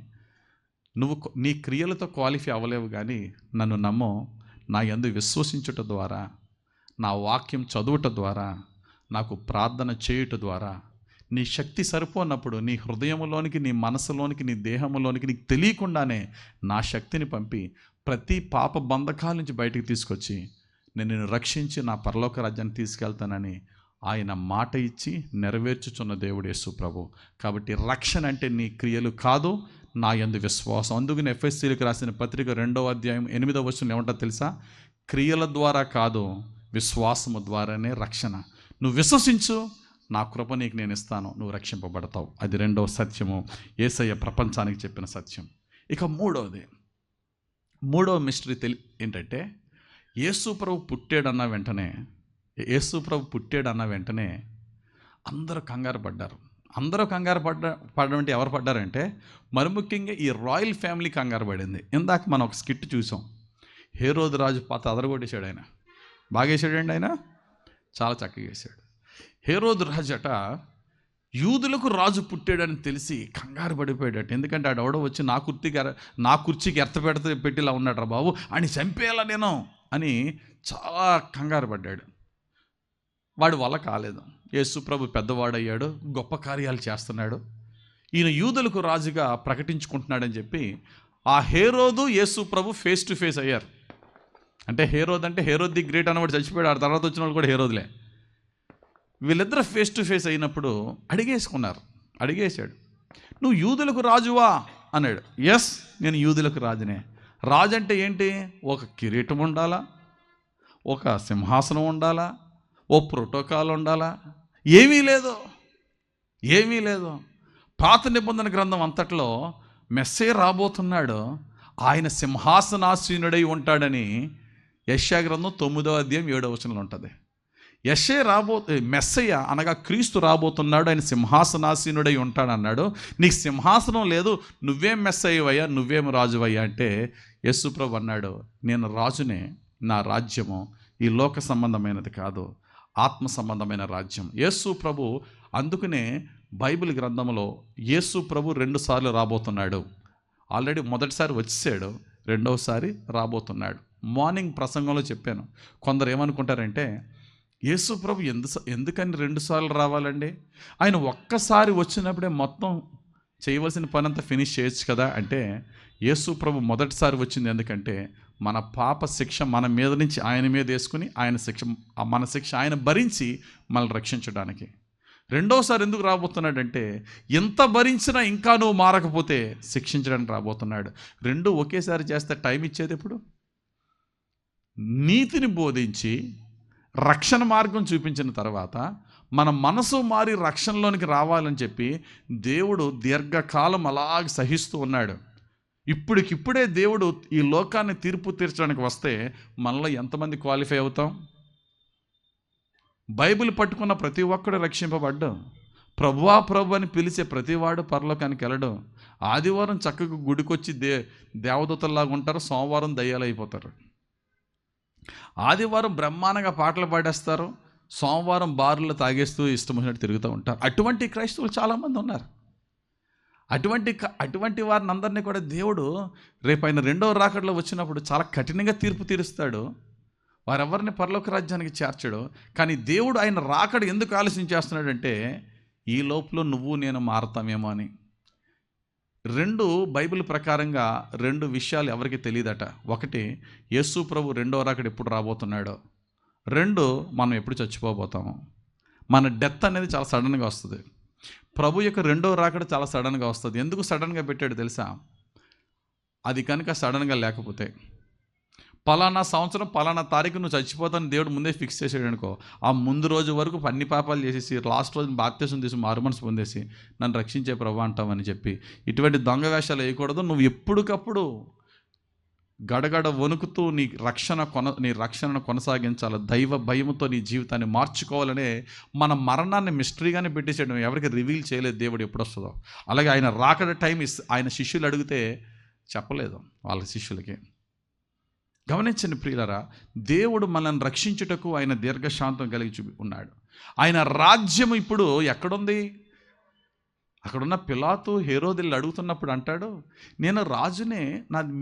నువ్వు నీ క్రియలతో క్వాలిఫై అవ్వలేవు, కానీ నన్ను నమ్మో, నా యందు విశ్వసించుట ద్వారా, నా వాక్యం చదువుట ద్వారా, నాకు ప్రార్థన చేయుట ద్వారా, నీ శక్తి సరిపోనప్పుడు నీ హృదయంలోనికి, నీ మనసులోనికి, నీ దేహంలోనికి నీకు తెలియకుండానే నా శక్తిని పంపి ప్రతి పాప బంధకాల నుంచి బయటికి తీసుకొచ్చి నేను నిన్ను రక్షించి నా పరలోక రాజ్యాన్ని తీసుకెళ్తానని ఆయన మాట ఇచ్చి నెరవేర్చుచున్న దేవుడు యేసు ప్రభు. కాబట్టి రక్షణ అంటే నీ క్రియలు కాదు, నా యందు విశ్వాసం. అందుకని ఎఫెసీయులకు రాసిన పత్రిక 2వ అధ్యాయం 8వ వచనం ఏమంటా తెలుసా? క్రియల ద్వారా కాదు, విశ్వాసము ద్వారానే రక్షణ. నువ్వు విశ్వసించు, నా కృప నీకు నేను ఇస్తాను, నువ్వు రక్షింపబడతావు. అది రెండవ సత్యము, యేసయ్య ప్రపంచానికి చెప్పిన సత్యం. ఇక మూడవ మిస్టరీ ఏంటంటే, యేసు ప్రభు పుట్టాడన్న వెంటనే అందరూ కంగారు పడ్డారు. అందరూ కంగారు పడడం అంటే ఎవరు పడ్డారంటే, మరి ముఖ్యంగా ఈ రాయల్ ఫ్యామిలీ కంగారు పడింది. ఇందాక మనం ఒక స్కిట్ చూసాం, హేరోదు రాజు పాత అదరగొట్టేశాడు. ఆయన బాగా వేసాడండి, ఆయన చాలా చక్కగా వేశాడు. హేరోదు రాజు అట యూదులకు రాజు పుట్టాడని తెలిసి కంగారు పడిపోయాడట. ఎందుకంటే ఆడెవడో వచ్చి నా కుర్చీకి పెట్టిలా ఉన్నాడు రా బాబు, అని చంపేయాలా నేను అని చాలా కంగారు పడ్డాడు. వాడి వల్ల కాలేదు. యేసు ప్రభు పెద్దవాడయ్యాడు, గొప్ప కార్యాలు చేస్తున్నాడు, ఈయన యూదులకు రాజుగా ప్రకటించుకుంటున్నాడని చెప్పి ఆ హేరోదు యేసు ప్రభు ఫేస్ టు ఫేస్ అయ్యారు. అంటే హేరోద్ ది గ్రేట్ అన్నవాడు చచ్చిపోయాడు, ఆ తర్వాత వచ్చిన వాళ్ళు కూడా హేరోదులే. వీళ్ళిద్దరు ఫేస్ టు ఫేస్ అయినప్పుడు అడిగేశాడు, నువ్వు యూదులకు రాజువా అన్నాడు. ఎస్, నేను యూదులకు రాజునే. రాజు అంటే ఏంటి? ఒక కిరీటం ఉండాలా, ఒక సింహాసనం ఉండాలా, ఓ ప్రోటోకాల్ ఉండాలా? ఏమీ లేదు. పాత నిబంధన గ్రంథం అంతట్లో మెస్సే రాబోతున్నాడు, ఆయన సింహాసనాసీనుడై ఉంటాడని యెషయా గ్రంథం 9వ అధ్యాయం 7వ వచనంలో ఉంటుంది. మెస్సయ్య అనగా క్రీస్తు రాబోతున్నాడు, ఆయన సింహాసనాసీనుడై ఉంటాడన్నాడు. నీకు సింహాసనం లేదు, నువ్వేం మెస్సయ్యవయ్యా, నువ్వేం రాజువయ్యా అంటే యేసు ప్రభు అన్నాడు, నేను రాజునే, నా రాజ్యము ఈ లోక సంబంధమైనది కాదు, ఆత్మ సంబంధమైన రాజ్యం. యేసు ప్రభు, అందుకనే బైబిల్ గ్రంథంలో యేసు ప్రభు 2 సార్లు రాబోతున్నాడు. ఆల్రెడీ మొదటిసారి వచ్చేసాడు, రెండవసారి రాబోతున్నాడు. మార్నింగ్ ప్రసంగంలో చెప్పాను. కొందరు ఏమనుకుంటారంటే, యేసు ప్రభు ఎందుకని 2 సార్లు రావాలండి? ఆయన ఒక్కసారి వచ్చినప్పుడే మొత్తం చేయవలసిన పని అంతా ఫినిష్ చేయొచ్చు కదా అంటే, యేసు ప్రభు మొదటిసారి వచ్చింది ఎందుకంటే మన పాప శిక్ష మన మీద నుంచి ఆయన మీద వేసుకుని మన శిక్ష ఆయన భరించి మనల్ని రక్షించడానికి. రెండోసారి ఎందుకు రాబోతున్నాడంటే, ఎంత భరించినా ఇంకా నువ్వు మారకపోతే శిక్షించడానికి రాబోతున్నాడు. రెండు ఒకేసారి చేస్తే టైం ఇచ్చేది ఎప్పుడు? నీతిని బోధించి రక్షణ మార్గం చూపించిన తర్వాత మన మనసు మారి రక్షణలోనికి రావాలని చెప్పి దేవుడు దీర్ఘకాలం అలాగే సహిస్తూ ఉన్నాడు. ఇప్పటికిప్పుడే దేవుడు ఈ లోకాన్ని తీర్పు తీర్చడానికి వస్తే మనలో ఎంతమంది క్వాలిఫై అవుతాం? బైబిల్ పట్టుకున్న ప్రతి ఒక్కడు రక్షింపబడ్డం. ప్రభువా ప్రభు అని పిలిచే ప్రతివాడు పరలోకానికి వెళ్ళడం. ఆదివారం చక్కగా గుడికొచ్చి దేవదూతల్లాగా ఉంటారు, సోమవారం దయ్యాలు అయిపోతారు. ఆదివారం బ్రహ్మాండంగా పాటలు పాడేస్తారు, సోమవారం బారులు తాగేస్తూ ఇష్టం వచ్చినట్టు తిరుగుతూ ఉంటారు. అటువంటి క్రైస్తవులు చాలామంది ఉన్నారు. అటువంటి వారిని అందరినీ కూడా దేవుడు రేపు ఆయన రెండవ రాకడలో వచ్చినప్పుడు చాలా కఠినంగా తీర్పు తీరుస్తాడు. వారెవరిని పరలోక రాజ్యానికి చేర్చడు. కానీ దేవుడు ఆయన రాకడ ఎందుకు ఆలస్యం చేస్తున్నాడంటే, ఈ లోపల నువ్వు నేను మారతామేమో అని. రెండు బైబిల్ ప్రకారంగా రెండు విషయాలు ఎవరికి తెలియదట. ఒకటి, యేసు ప్రభు రెండో రాకడ ఎప్పుడు రాబోతున్నాడో. రెండు, మనం ఎప్పుడు చచ్చిపోబోతాము. మన డెత్ అనేది చాలా సడన్గా వస్తుంది. ప్రభు యొక్క రెండో రాకడ చాలా సడన్గా వస్తుంది. ఎందుకు సడన్గా పెట్టాడు తెలుసా? అది కనుక సడన్గా లేకపోతే, పలానా సంవత్సరం పలానా తారీఖు నువ్వు చచ్చిపోతాను దేవుడు ముందే ఫిక్స్ చేసాడు అనుకో, ఆ ముందు రోజు వరకు అన్ని పాపాలు చేసేసి లాస్ట్ రోజు బాప్తిసం తీసి మారుమనసు పొందేసి నన్ను రక్షించే ప్రభు అంటామని చెప్పి ఇటువంటి దొంగ వేషాలు వేయకూడదు. నువ్వు ఎప్పటికప్పుడు గడగడ వణుకుతూ నీ రక్షణను కొనసాగించాలి. దైవ భయముతో నీ జీవితాన్ని మార్చుకోవాలనే మన మరణాన్ని మిస్టరీగానే పెట్టేసాడు. ఎవరికి రివీల్ చేయలేదు దేవుడు ఎప్పుడు వస్తుందో. అలాగే ఆయన రాకడ టైం ఆయన శిష్యులు అడిగితే చెప్పలేదు వాళ్ళ శిష్యులకి. గమనించండి ప్రియులారా, దేవుడు మనల్ని రక్షించుటకు ఆయన దీర్ఘశాంతం కలిగి ఉన్నాడు. ఆయన రాజ్యం ఇప్పుడు ఎక్కడుంది? అక్కడున్న పిలాతు హేరోదులు అడుగుతున్నప్పుడు అంటాడు, నేను రాజునే,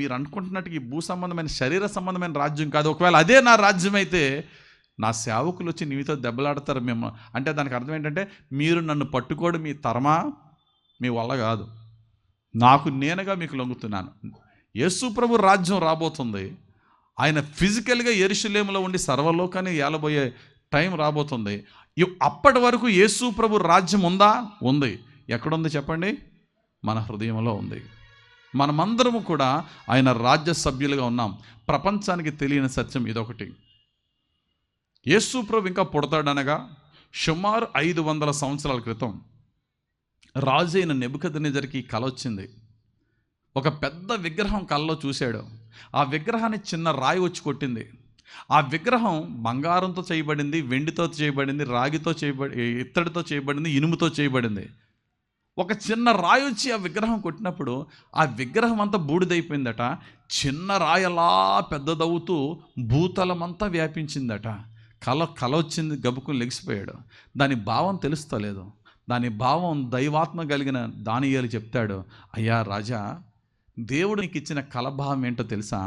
మీరు అనుకుంటున్నట్టు ఈ భూ సంబంధమైన శరీర సంబంధమైన రాజ్యం కాదు. ఒకవేళ అదే నా రాజ్యం అయితే నా సేవకులు వచ్చి నీతో దెబ్బలాడతారు మేము అంటే దానికి అర్థం ఏంటంటే, మీరు నన్ను పట్టుకోవడం మీ తరమా, మీ వల్ల కాదు, నాకు నేనుగా మీకు లొంగుతున్నాను. యేసు ప్రభు రాజ్యం రాబోతుంది. ఆయన ఫిజికల్గా యెరూషలేములో ఉండి సర్వలోకాన్ని ఏలబోయే టైం రాబోతుంది. అప్పటి వరకు యేసు ప్రభు రాజ్యం ఉందా? ఉంది. ఎక్కడుంది చెప్పండి? మన హృదయంలో ఉంది. మనమందరము కూడా ఆయన రాజ్య సభ్యులుగా ఉన్నాం. ప్రపంచానికి తెలియని సత్యం ఇదొకటి. యేసు ప్రభు ఇంకా పుడతాడనగా సుమారు 500 సంవత్సరాల క్రితం రాజు అయిన నెబుకద్నెజరుకి కల వచ్చింది. ఒక పెద్ద విగ్రహం కలలో చూశాడు. ఆ విగ్రహాన్ని చిన్న రాయి వచ్చి కొట్టింది. ఆ విగ్రహం బంగారంతో చేయబడింది, వెండితో చేయబడింది, రాగితో ఇత్తడితో చేయబడింది, ఇనుముతో చేయబడింది. ఒక చిన్న రాయి వచ్చి ఆ విగ్రహం కొట్టినప్పుడు ఆ విగ్రహం అంతా బూడిదైపోయిందట. చిన్న రాయి అలా పెద్దదవుతూ భూతలమంతా వ్యాపించిందట. కల వచ్చింది, గబుకుని లెగిసిపోయాడు. దాని భావం తెలుస్తలేదు. దాని భావం దైవాత్మ కలిగిన దానియేలు చెప్తాడు, అయ్యా రాజా, దేవుడు నీకు ఇచ్చిన కలభావం ఏంటో తెలుసా?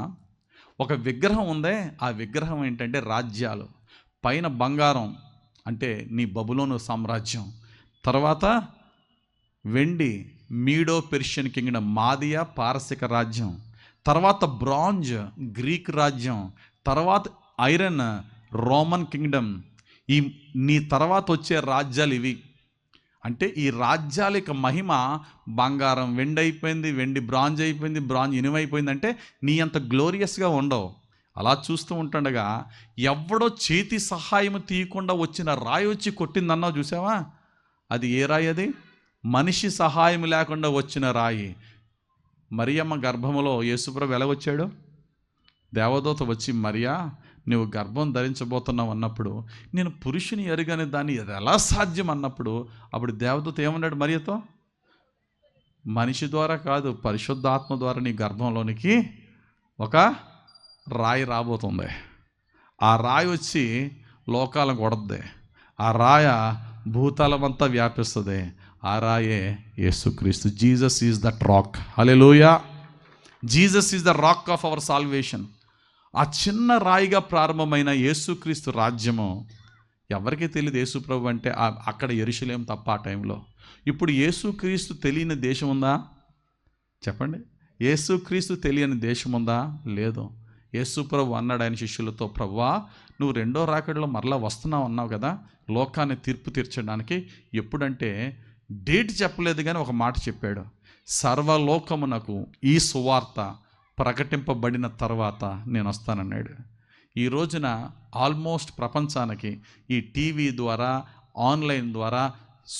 ఒక విగ్రహం ఉందే, ఆ విగ్రహం ఏంటంటే రాజ్యాలు. పైన బంగారం అంటే నీ బబులోను సామ్రాజ్యం, తర్వాత వెండి మీడో పెర్షియన్ కింగ్డమ్, మాదియా పారసిక రాజ్యం, తర్వాత బ్రాంజ్ గ్రీక్ రాజ్యం, తర్వాత ఐరన్ రోమన్ కింగ్డమ్. నీ తర్వాత వచ్చే రాజ్యాలు ఇవి. అంటే ఈ రాజ్యాల యొక్క మహిమ బంగారం వెండి అయిపోయింది, వెండి బ్రాంజ్ అయిపోయింది, బ్రాంజ్ ఇనుమైపోయింది. అంటే నీ అంత గ్లోరియస్గా ఉండవు. అలా చూస్తూ ఉంటుండగా ఎవడో చేతి సహాయం తీయకుండా వచ్చిన రాయి వచ్చి కొట్టిందన్నావు చూసావా? అది ఏ రాయి? అది మనిషి సహాయం లేకుండా వచ్చిన రాయి. మరియమ్మ గర్భములో యేసుప్రభు ఎలా వచ్చాడు? దేవదూత వచ్చి, మరియా నువ్వు గర్భం ధరించబోతున్నావు అన్నప్పుడు, నేను పురుషుని ఎరుగని దాన్ని అది ఎలా సాధ్యం అన్నప్పుడు, అప్పుడు దేవదూత ఏమన్నాడు మరియతో? మనిషి ద్వారా కాదు, పరిశుద్ధాత్మ ద్వారా నీ గర్భంలోనికి ఒక రాయి రాబోతుంది. ఆ రాయి వచ్చి లోకాలను కొడద్ది. ఆ రాయ భూతలమంతా వ్యాపిస్తుంది. ఆ రాయే యేసుక్రీస్తు. Jesus is that rock. Hallelujah. Jesus is the rock of our salvation. ఆ చిన్న రాయిగా ప్రారంభమైన యేసుక్రీస్తు రాజ్యము ఎవరికీ తెలియదు యేసుప్రభు అంటే అక్కడ యెరూషలేం తప్ప ఆ టైంలో. ఇప్పుడు యేసుక్రీస్తు తెలియని దేశం ఉందా చెప్పండి? యేసుక్రీస్తు తెలియని దేశం ఉందా? లేదు. యేసుప్రభు అన్నాడు ఆయన శిష్యులతో, ప్రభువా నువ్వు రెండో రాకడలో మరలా వస్తున్నావు అన్నావు కదా లోకాన్ని తీర్పు తీర్చడానికి. ఎప్పుడంటే డేట్ చెప్పలేదు, కానీ ఒక మాట చెప్పాడు, సర్వలోకమునకు ఈ సువార్త ప్రకటింపబడిన తర్వాత నేను వస్తానన్నాడు. ఈ రోజున ఆల్మోస్ట్ ప్రపంచానికి ఈ టీవీ ద్వారా, ఆన్లైన్ ద్వారా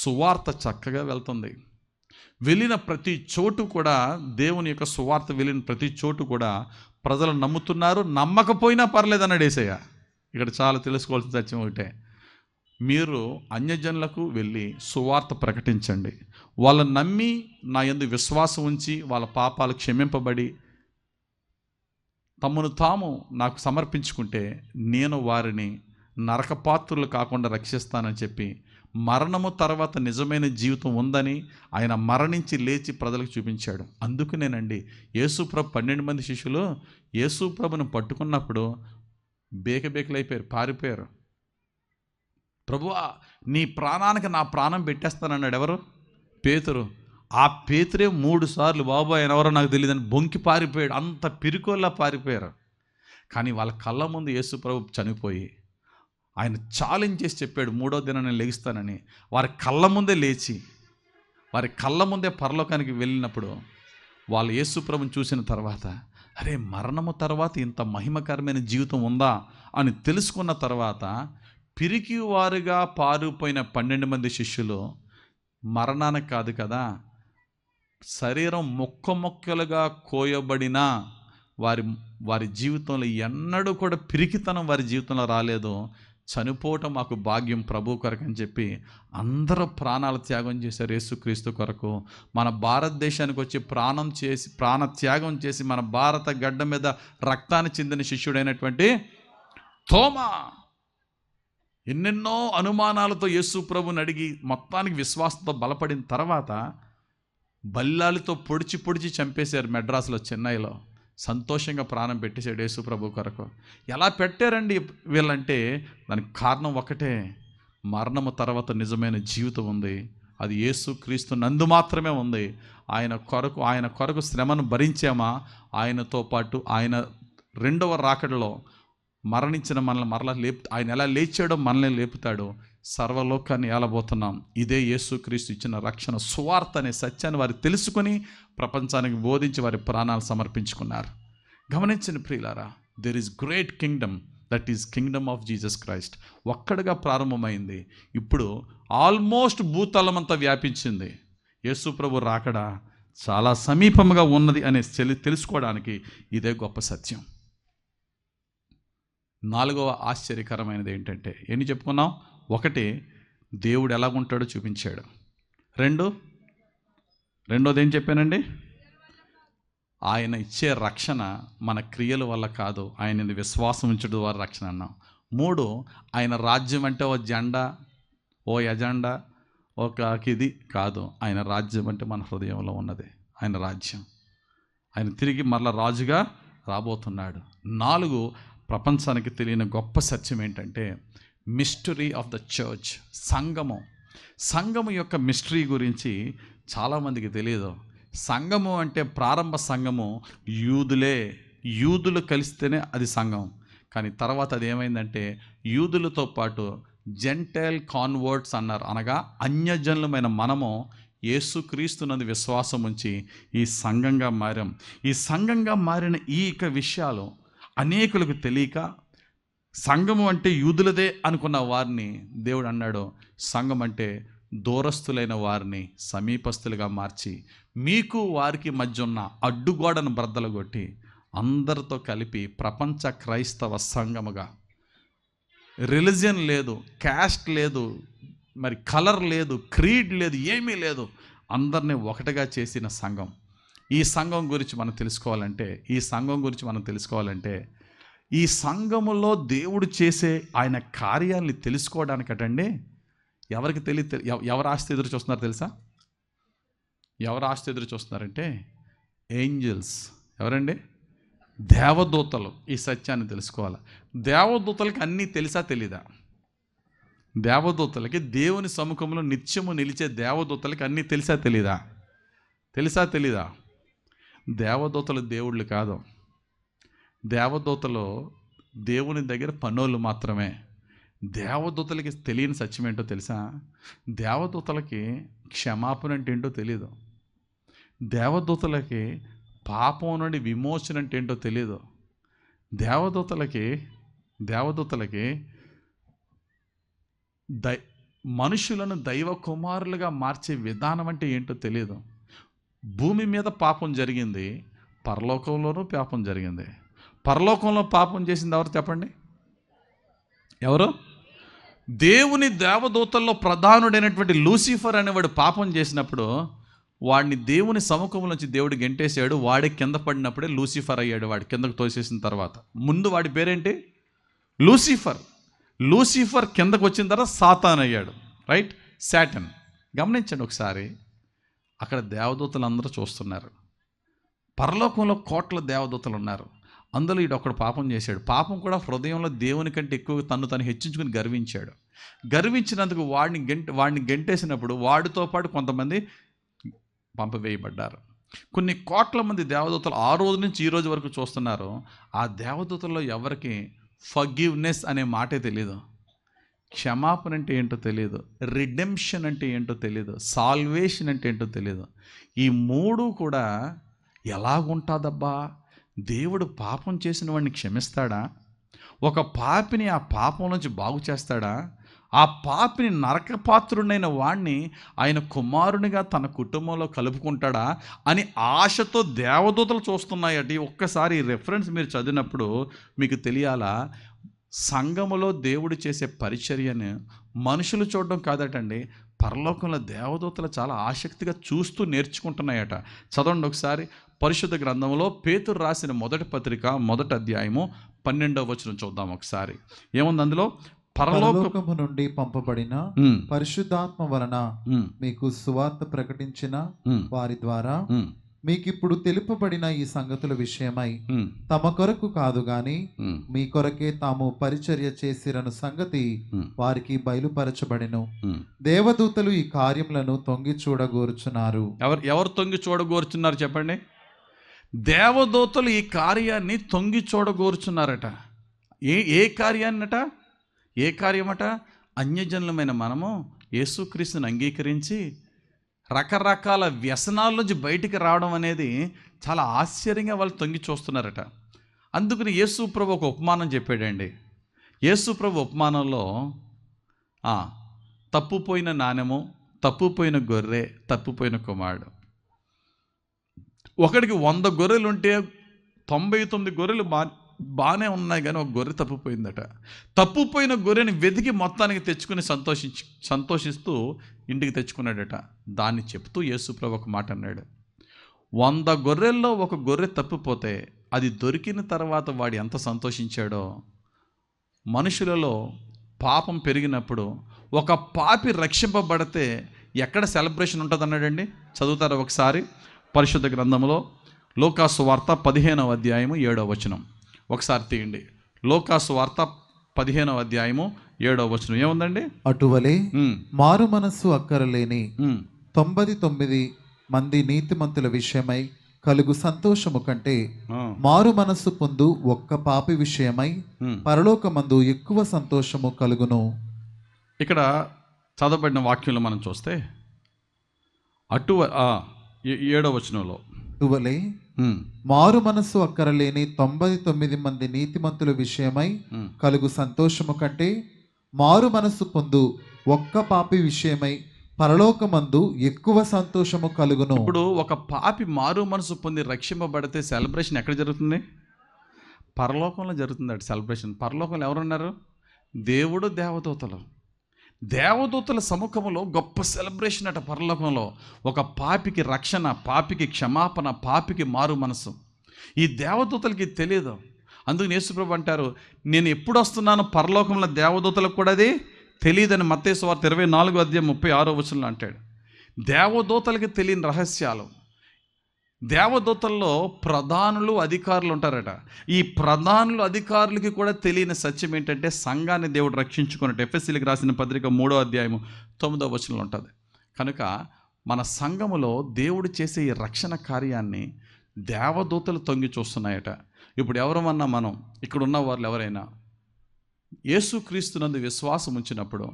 సువార్త చక్కగా వెళ్తుంది. వెళ్ళిన ప్రతి చోటు కూడా దేవుని యొక్క సువార్త వెళ్ళిన ప్రతి చోటు కూడా ప్రజలు నమ్ముతున్నారు. నమ్మకపోయినా పర్లేదు అన్నాడు యేసయ్య. ఇక్కడ చాలా తెలుసుకోవాల్సిన సత్యం ఒకటే, మీరు అన్యజనులకు వెళ్ళి సువార్త ప్రకటించండి. వాళ్ళని నమ్మి నా యందు విశ్వాసం ఉంచి వాళ్ళ పాపాలు క్షమింపబడి తమను తాము నాకు సమర్పించుకుంటే నేను వారిని నరకపాత్రులు కాకుండా రక్షిస్తానని చెప్పి, మరణము తర్వాత నిజమైన జీవితం ఉందని ఆయన మరణించి లేచి ప్రజలకు చూపించాడు. అందుకునేనండి యేసుప్రభు 12 మంది శిష్యులు యేసుప్రభును పట్టుకున్నప్పుడు బేకబేకలైపోయారు, పారిపోయారు. ప్రభువా నీ ప్రాణానికి నా ప్రాణం పెట్టేస్తానన్నాడు. ఎవరు? పేతురు. ఆ పేతురే 3 సార్లు బాబు ఆయన ఎవరో నాకు తెలియదని బొంకి పారిపోయాడు. అంత పిరికోల్లా పారిపోయారు. కానీ వాళ్ళ కళ్ళ ముందు యేసుప్రభు చనిపోయి ఆయన ఛాలెంజ్ చేసి చెప్పాడు, 3వ దినం నేను లెగిస్తానని. వారి కళ్ళ ముందే లేచి వారి కళ్ళ ముందే పరలోకానికి వెళ్ళినప్పుడు వాళ్ళు యేసుప్రభుని చూసిన తర్వాత, అరే మరణము తర్వాత ఇంత మహిమకరమైన జీవితం ఉందా అని తెలుసుకున్న తర్వాత పిరికి వారుగా పారిపోయిన 12 మంది శిష్యులు మరణానికి కాదు కదా, శరీరం మొక్కలుగా కోయబడిన వారి జీవితంలో ఎన్నడూ కూడా పిరికితనం వారి జీవితంలో రాలేదు. చనిపోవటం మాకు భాగ్యం ప్రభు కొరకు అని చెప్పి అందరూ ప్రాణాలు త్యాగం చేశారు యేసుక్రీస్తు కొరకు. మన భారతదేశానికి వచ్చి ప్రాణ త్యాగం చేసి మన భారత గడ్డ మీద రక్తాన్ని చెందిన శిష్యుడైనటువంటి తోమా ఎన్నెన్నో అనుమానాలతో యేసు ప్రభుని అడిగి మొత్తానికి విశ్వాసంతో బలపడిన తర్వాత బల్లాలతో పొడిచి చంపేశారు మెడ్రాస్లో, చెన్నైలో. సంతోషంగా ప్రాణం పెట్టేశాడు యేసు ప్రభు కొరకు. ఎలా పెట్టారండి వీళ్ళంటే దానికి కారణం ఒకటే, మరణము తర్వాత నిజమైన జీవితం ఉంది. అది యేసుక్రీస్తు నందు మాత్రమే ఉంది. ఆయన కొరకు శ్రమను భరించామా, ఆయనతో పాటు ఆయన రెండవ రాకడలో మరణించిన మనల్ని మరలా ఆయన ఎలా లేచాడో మనల్ని లేపుతాడు. సర్వలోకాన్ని ఏలబోతున్నాం. ఇదే యేసుక్రీస్తు ఇచ్చిన రక్షణ సువార్త అనే సత్యాన్ని వారు తెలుసుకొని ప్రపంచానికి బోధించి వారి ప్రాణాలు సమర్పించుకున్నారు. గమనించండి ప్రియులారా, there is great kingdom, that is kingdom of Jesus Christ. ఒక్కడిగా ప్రారంభమైంది, ఇప్పుడు ఆల్మోస్ట్ భూతలమంతా వ్యాపించింది. యేసు ప్రభు రాకడ చాలా సమీపంగా ఉన్నది అనే తెలుసుకోవడానికి ఇదే గొప్ప సత్యం. 4వ ఆశ్చర్యకరమైనది ఏంటంటే, ఎన్ని చెప్పుకున్నాం? 1, దేవుడు ఎలాగుంటాడో చూపించాడు. రెండోది ఏం చెప్పానండి? ఆయన ఇచ్చే రక్షణ మన క్రియల వల్ల కాదు, ఆయన విశ్వాసం ఉంచడం ద్వారా రక్షణ అన్నాం. 3, ఆయన రాజ్యం అంటే ఓ జెండా, ఓ ఎజెండా, ఒక ఇది కాదు. ఆయన రాజ్యం అంటే మన హృదయంలో ఉన్నది ఆయన రాజ్యం. ఆయన తిరిగి మరలా రాజుగా రాబోతున్నాడు. 4, ప్రపంచానికి తెలియని గొప్ప సత్యం ఏంటంటే మిస్టరీ ఆఫ్ ద చర్చ్, సంఘము యొక్క మిస్టరీ గురించి చాలామందికి తెలియదు. సంఘము అంటే ప్రారంభ సంఘము యూదులు కలిస్తేనే అది సంఘం. కానీ తర్వాత అది ఏమైందంటే యూదులతో పాటు జెంటైల్ కాన్వర్ట్స్ అన్నారు. అనగా అన్యజనులమైన మనము యేసుక్రీస్తునందు విశ్వాసం ఉంచి ఈ సంఘంగా మారాం. ఈ సంఘంగా మారిన ఈ విషయాలు అనేకులకు తెలియక సంఘము అంటే యూదులదే అనుకున్న వారిని దేవుడు అన్నాడు, సంఘం అంటే దూరస్తులైన వారిని సమీపస్తులుగా మార్చి మీకు వారికి మధ్య ఉన్న అడ్డుగోడను బ్రద్దలు కొట్టి అందరితో కలిపి ప్రపంచ క్రైస్తవ సంఘముగా, రిలిజియన్ లేదు, క్యాస్ట్ లేదు, మరి కలర్ లేదు, క్రీడ్ లేదు, ఏమీ లేదు, అందరినీ ఒకటిగా చేసిన సంఘం. ఈ సంఘం గురించి మనం తెలుసుకోవాలంటే ఈ సంఘములో దేవుడు చేసే ఆయన కార్యాలని తెలుసుకోవడానికటండి ఎవరికి ఎవరు ఆస్తి ఎదురు చూస్తున్నారు తెలుసా? ఎవరు ఆస్తి ఎదురు చూస్తున్నారంటే ఏంజల్స్. ఎవరండి? దేవదూతలు ఈ సత్యాన్ని తెలుసుకోవాలి. దేవదూతలకి అన్నీ తెలుసా తెలీదా? దేవదూతలకి, దేవుని సముఖంలో నిత్యము నిలిచే దేవదూతలకి అన్నీ తెలుసా తెలీదా? దేవదూతలు దేవుళ్ళు కాదు. దేవదూతలు దేవుని దగ్గర పనోళ్ళు మాత్రమే. దేవదూతలకి తెలియని సత్యం ఏంటో తెలుసా? దేవదూతలకి క్షమాపణ అంటే ఏంటో తెలియదు. దేవదూతలకి పాపం నుండి విమోచన అంటే ఏంటో తెలియదు. దేవదూతలకి మనుషులను దైవ కుమారులుగా మార్చే విధానం అంటే ఏంటో తెలియదు. భూమి మీద పాపం జరిగింది, పరలోకంలోనూ పాపం జరిగింది. పరలోకంలో పాపం చేసింది ఎవరు చెప్పండి? ఎవరు? దేవుని దేవదూతల్లో ప్రధానుడైనటువంటి లూసిఫర్ అనేవాడు పాపం చేసినప్పుడు వాడిని దేవుని సముఖం నుంచి దేవుడు గెంటేశాడు. వాడే కింద పడినప్పుడే లూసిఫర్ అయ్యాడు. వాడు కిందకు తోసేసిన తర్వాత ముందు వాడి పేరేంటి? లూసిఫర్ కిందకు వచ్చిన తర్వాత సాతాన్ అయ్యాడు. రైట్? శాటన్. గమనించండి ఒకసారి, అక్కడ దేవదూతలు అందరూ చూస్తున్నారు. పరలోకంలో కోట్ల దేవదూతలు ఉన్నారు. అందులో ఈడు ఒకడు పాపం చేశాడు. పాపం కూడా హృదయంలో దేవుని కంటే ఎక్కువ తను హెచ్చించుకుని గర్వించినందుకు వాడిని గెంటేసినప్పుడు వాడితో పాటు కొంతమంది పంపివేయబడ్డారు. కొన్ని కోట్ల మంది దేవదూతలు ఆ రోజు నుంచి ఈ రోజు వరకు చూస్తున్నారు. ఆ దేవదూతల్లో ఎవరికి ఫర్గివ్నెస్ అనే మాటే తెలియదు, క్షమాపణ అంటే ఏంటో తెలియదు, రిడెంప్షన్ అంటే ఏంటో తెలియదు, సాల్వేషన్ అంటే ఏంటో తెలియదు. ఈ మూడు కూడా ఎలాగుంటుందబ్బా? దేవుడు పాపం చేసిన వాడిని క్షమిస్తాడా? ఒక పాపిని ఆ పాపం నుంచి బాగు చేస్తాడా? ఆ పాపిని నరకపాత్రుడైన వాణ్ణి ఆయన కుమారునిగా తన కుటుంబంలో కలుపుకుంటాడా అని ఆశతో దేవదూతలు చూస్తున్నాయట. ఒక్కసారి ఈ రెఫరెన్స్ మీరు చదివినప్పుడు మీకు తెలియాలా, సంఘములో దేవుడు చేసే పరిచర్యను మనుషులు చూడడం కాదటండి, పరలోకంలో దేవదూతలు చాలా ఆసక్తిగా చూస్తూ నేర్చుకుంటున్నాయట. చదవండి ఒకసారి పరిశుద్ధ గ్రంథంలో పేతురు రాసిన మొదటి పత్రిక 1వ అధ్యాయము 12వ వచనం చూద్దాం ఒకసారి. ఏముంది అందులో? పరలోకము నుండి పంపబడిన పరిశుద్ధాత్మ వలన మీకు సువార్త ప్రకటించిన వారి ద్వారా మీకిప్పుడు తెలుపబడిన ఈ సంగతుల విషయమై తమ కొరకు కాదు గాని మీ కొరకే తాము పరిచర్య చేసిరను సంగతి వారికి బయలుపరచబడెను. దేవదూతలు ఈ కార్యములను తొంగి చూడగోరుచున్నారు. ఎవరు తొంగి చూడగోరుచున్నారు చెప్పండి? దేవదూతలు ఈ కార్యాన్ని తొంగి చూడగోరుచున్నారట. ఏ కార్యాన్నట? ఏ కార్యమట? అన్యజనులమైన మనము యేసుక్రీస్తుని అంగీకరించి రకరకాల వ్యసనాల నుంచి బయటికి రావడం అనేది చాలా ఆశ్చర్యంగా వాళ్ళు తొంగి చూస్తున్నారట. అందుకని యేసు ప్రభు ఒక ఉపమానం చెప్పాడండి. యేసు ప్రభు ఉపమానంలో తప్పుపోయిన నాణెము, తప్పుపోయిన గొర్రె, తప్పుపోయిన కుమారుడు. ఒకడికి 100 గొర్రెలు ఉంటే 99 గొర్రెలు బాగానే ఉన్నాయి, కానీ ఒక గొర్రె తప్పిపోయిందట. తప్పిపోయిన గొర్రెని వెతికి మొత్తానికి తెచ్చుకుని సంతోషిస్తూ ఇంటికి తెచ్చుకున్నాడట. దాన్ని చెప్తూ యేసుప్రభు ఒక మాట అన్నాడు, 100 గొర్రెల్లో ఒక గొర్రె తప్పిపోతే అది దొరికిన తర్వాత వాడు ఎంత సంతోషించాడో, మనుషులలో పాపం పెరిగినప్పుడు ఒక పాపి రక్షింపబడితే ఎక్కడ సెలబ్రేషన్ ఉంటుంది అన్నాడండి. చదువుతారా ఒకసారి పరిశుద్ధ గ్రంథంలో లూకాసు వార్త 15వ అధ్యాయము 7వ వచనం ఒకసారి తీయండి. లూకాసు వార్త 15వ అధ్యాయము 7వ వచనం ఏముందండి? అటువలే మారు మనస్సు అక్కరలేని 99 మంది నీతిమంతుల విషయమై కలుగు సంతోషము కంటే మారు మనస్సు పొందు ఒక్క పాపి విషయమై పరలోకమందు ఎక్కువ సంతోషము కలుగును. ఇక్కడ చదవబడిన వాక్యంలో మనం చూస్తే 7వ వచనంలో అటువలే మారు మనస్సు అక్కరలేని 99 మంది నీతిమంతుల విషయమై కలుగు సంతోషము కంటే మారు మనస్సు పొందు ఒక్క పాపి విషయమై పరలోకమందు ఎక్కువ సంతోషము కలుగును. ఇప్పుడు ఒక పాపి మారు మనసు పొంది రక్షింపబడితే సెలబ్రేషన్ ఎక్కడ జరుగుతుంది? పరలోకంలో జరుగుతుంది సెలబ్రేషన్. పరలోకంలో ఎవరున్నారు? దేవుడు, దేవదూతల సముఖంలో గొప్ప సెలబ్రేషన్ అట పరలోకంలో. ఒక పాపికి రక్షణ, పాపికి క్షమాపణ, పాపికి మారు మనసు. ఈ దేవదూతలకి తెలియదు. అందుకని యేసుప్రభు అంటారు, నేను ఎప్పుడు వస్తున్నాను పరలోకంలో దేవదూతలకు కూడా అది తెలియదని మత్తయి సువార్త 24వ అధ్యాయం 36వ వచనంలో అంటాడు. దేవదూతలకి తెలియని రహస్యాలు, దేవదూతల్లో ప్రధానులు, అధికారులు ఉంటారట. ఈ ప్రధానులు, అధికారులకి కూడా తెలియని సత్యం ఏంటంటే సంఘాన్ని దేవుడు రక్షించుకున్నట్టు. ఎఫెసీయులకు రాసిన పత్రిక 3వ అధ్యాయము 9వ వచనంలో ఉంటుంది. కనుక మన సంఘములో దేవుడు చేసే ఈ రక్షణ కార్యాన్ని దేవదూతలు తొంగి చూస్తున్నాయట. ఇప్పుడు ఎవరమన్నా మనం ఇక్కడ ఉన్న వాళ్ళు ఎవరైనా యేసుక్రీస్తునందు విశ్వాసం ఉంచినప్పుడు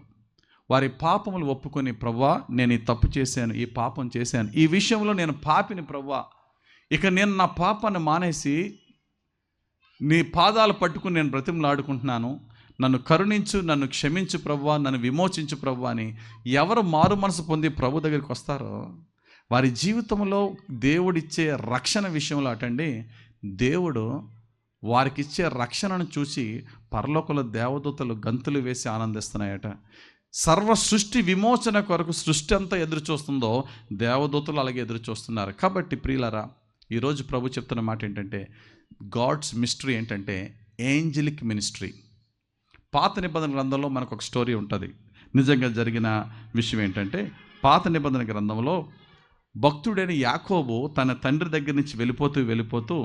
వారి పాపములు ఒప్పుకొని, ప్రభువా నేను ఈ తప్పు చేశాను, ఈ పాపం చేశాను, ఈ విషయంలో నేను పాపిని ప్రభువా, ఇక నేను నా పాపాన్ని మానేసి నీ పాదాలు పట్టుకుని నేను బ్రతిమలాడుకుంటున్నాను, నన్ను కరుణించు, నన్ను క్షమించు ప్రభువా, నన్ను విమోచించు ప్రభువా అని ఎవరు మారు మనసు పొంది ప్రభు దగ్గరికి వస్తారో వారి జీవితంలో దేవుడిచ్చే రక్షణ విషయంలో అటండి, దేవుడు వారికిచ్చే రక్షణను చూసి పరలోకంలో దేవదూతలు గంతులు వేసి ఆనందిస్తున్నాయట. సర్వ సృష్టి విమోచన కొరకు సృష్టి అంతా ఎదురు చూస్తుందో దేవదూతలు అలాగే ఎదురు చూస్తున్నారు. కాబట్టి ప్రియులారా, ఈరోజు ప్రభు చెప్తున్న మాట ఏంటంటే, గాడ్స్ మిస్టరీ ఏంటంటే ఏంజలిక్ మినిస్ట్రీ. పాత నిబంధన గ్రంథంలో మనకు ఒక స్టోరీ ఉంటుంది. నిజంగా జరిగిన విషయం ఏంటంటే, పాత నిబంధన గ్రంథంలో భక్తుడైన యాకోబు తన తండ్రి దగ్గర నుంచి వెళ్ళిపోతూ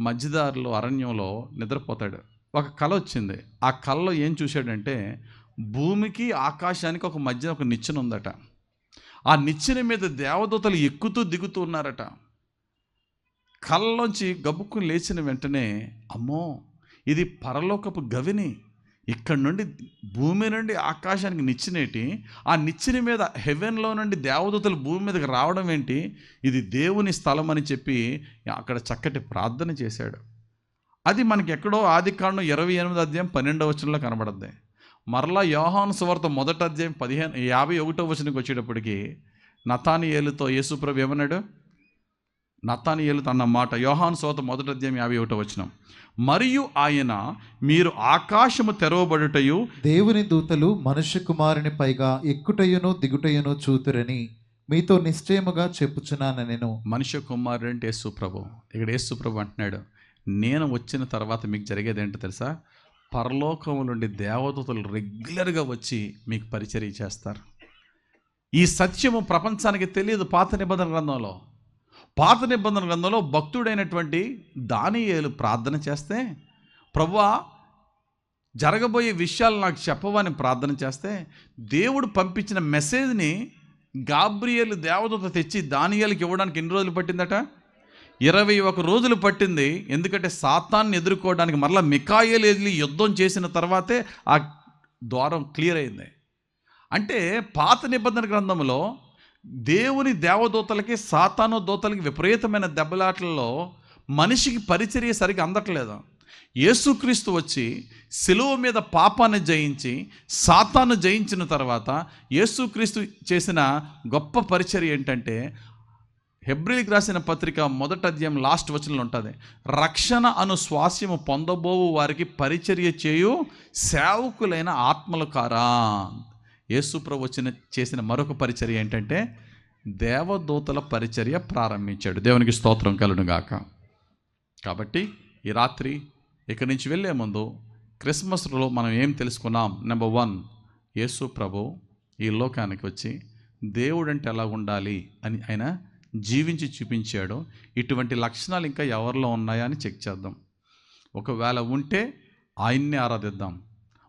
మధ్యదారిలో అరణ్యంలో నిద్రపోతాడు. ఒక కల వచ్చింది. ఆ కలలో ఏం చూశాడంటే, భూమికి ఆకాశానికి ఒక మధ్య ఒక నిచ్చెన ఉందట. ఆ నిచ్చెన మీద దేవదూతలు ఎక్కుతూ దిగుతూ ఉన్నారట. కళ్ళలోంచి గబుక్కుని లేచిన వెంటనే, అమ్మో ఇది పరలోకపు గవిని, ఇక్కడ నుండి భూమి నుండి ఆకాశానికి నిచ్చినేటి, ఆ నిచ్చెన మీద హెవెన్లో నుండి దేవదూతలు భూమి మీదకి రావడం ఏంటి, ఇది దేవుని స్థలం అని చెప్పి అక్కడ చక్కటి ప్రార్థన చేశాడు. అది మనకి ఎక్కడో ఆదికాండం 28వ అధ్యాయం 12వ వచనంలో కనబడుద్ది. మరలా యోహాను సువార్త 1వ అధ్యాయం 51వ వచనంకి వచ్చేటప్పటికి నతానియేలుతో యేసుప్రభు ఏమన్నాడు? నతానియేలుతో అన్న మాట యోహాను సువార్త 1వ అధ్యాయం 51వ వచనం, మరియు ఆయన మీరు ఆకాశము తెరవబడుటయు దేవుని దూతలు మనుష్య కుమారుని పైగా ఎక్కుటయును దిగుటయును చూతురని మీతో నిశ్చయముగా చెప్పుచున్నాను. నేను మనుష్య కుమారుడు అంటే యేసుప్రభు. ఇక్కడ యేసుప్రభు అంటున్నాడు, నేను వచ్చిన తర్వాత మీకు జరిగేది ఏంటో తెలుసా? పరలోకము నుండి దేవదూతలు రెగ్యులర్గా వచ్చి మీకు పరిచర్య చేస్తారు. ఈ సత్యము ప్రపంచానికి తెలియదు. పాత నిబంధన గ్రంథంలో భక్తుడైనటువంటి దానియేలు ప్రార్థన చేస్తే, ప్రభువా జరగబోయే విషయాలు నాకు చెప్పవని ప్రార్థన చేస్తే, దేవుడు పంపించిన మెసేజ్ని గాబ్రియేలు దేవదూత తెచ్చి దానియేలుకి ఇవ్వడానికి ఎన్ని రోజులు పట్టిందట? 21 రోజులు పట్టింది. ఎందుకంటే సాతాన్ని ఎదుర్కోవడానికి మరలా మికాయేలు వెళ్ళి యుద్ధం చేసిన తర్వాతే ఆ ద్వారం క్లియర్ అయింది. అంటే పాత నిబంధన గ్రంథంలో దేవుని దేవదూతలకి సాతాను దూతలకి విపరీతమైన దెబ్బలాటల్లో మనిషికి పరిచర్య సరిగా అందట్లేదు. యేసుక్రీస్తు వచ్చి సిలువ మీద పాపాన్ని జయించి సాతాను జయించిన తర్వాత యేసుక్రీస్తు చేసిన గొప్ప పరిచర్య ఏంటంటే, హెబ్రీలకు రాసిన పత్రిక 1వ అధ్యాయం లాస్ట్ వచనంలో ఉంటుంది, రక్షణ అను స్వాస్యము పొందబోవు వారికి పరిచర్య చేయు సేవకులైన ఆత్మలు కారా. యేసుప్రభు చేసిన మరొక పరిచర్య ఏంటంటే దేవదూతల పరిచర్య ప్రారంభించాడు. దేవునికి స్తోత్రం కలుగునుగాక. కాబట్టి ఈ రాత్రి ఇక్కడి నుంచి వెళ్ళే ముందు క్రిస్మస్లో మనం ఏం తెలుసుకున్నాం? నెంబర్ 1, యేసుప్రభు ఈ లోకానికి వచ్చి దేవుడు అంటే ఎలా ఉండాలి అని ఆయన జీవించి చూపించాడు. ఇటువంటి లక్షణాలు ఇంకా ఎవరిలో ఉన్నాయా అని చెక్ చేద్దాం. ఒకవేళ ఉంటే ఆయన్ని ఆరాధిద్దాం.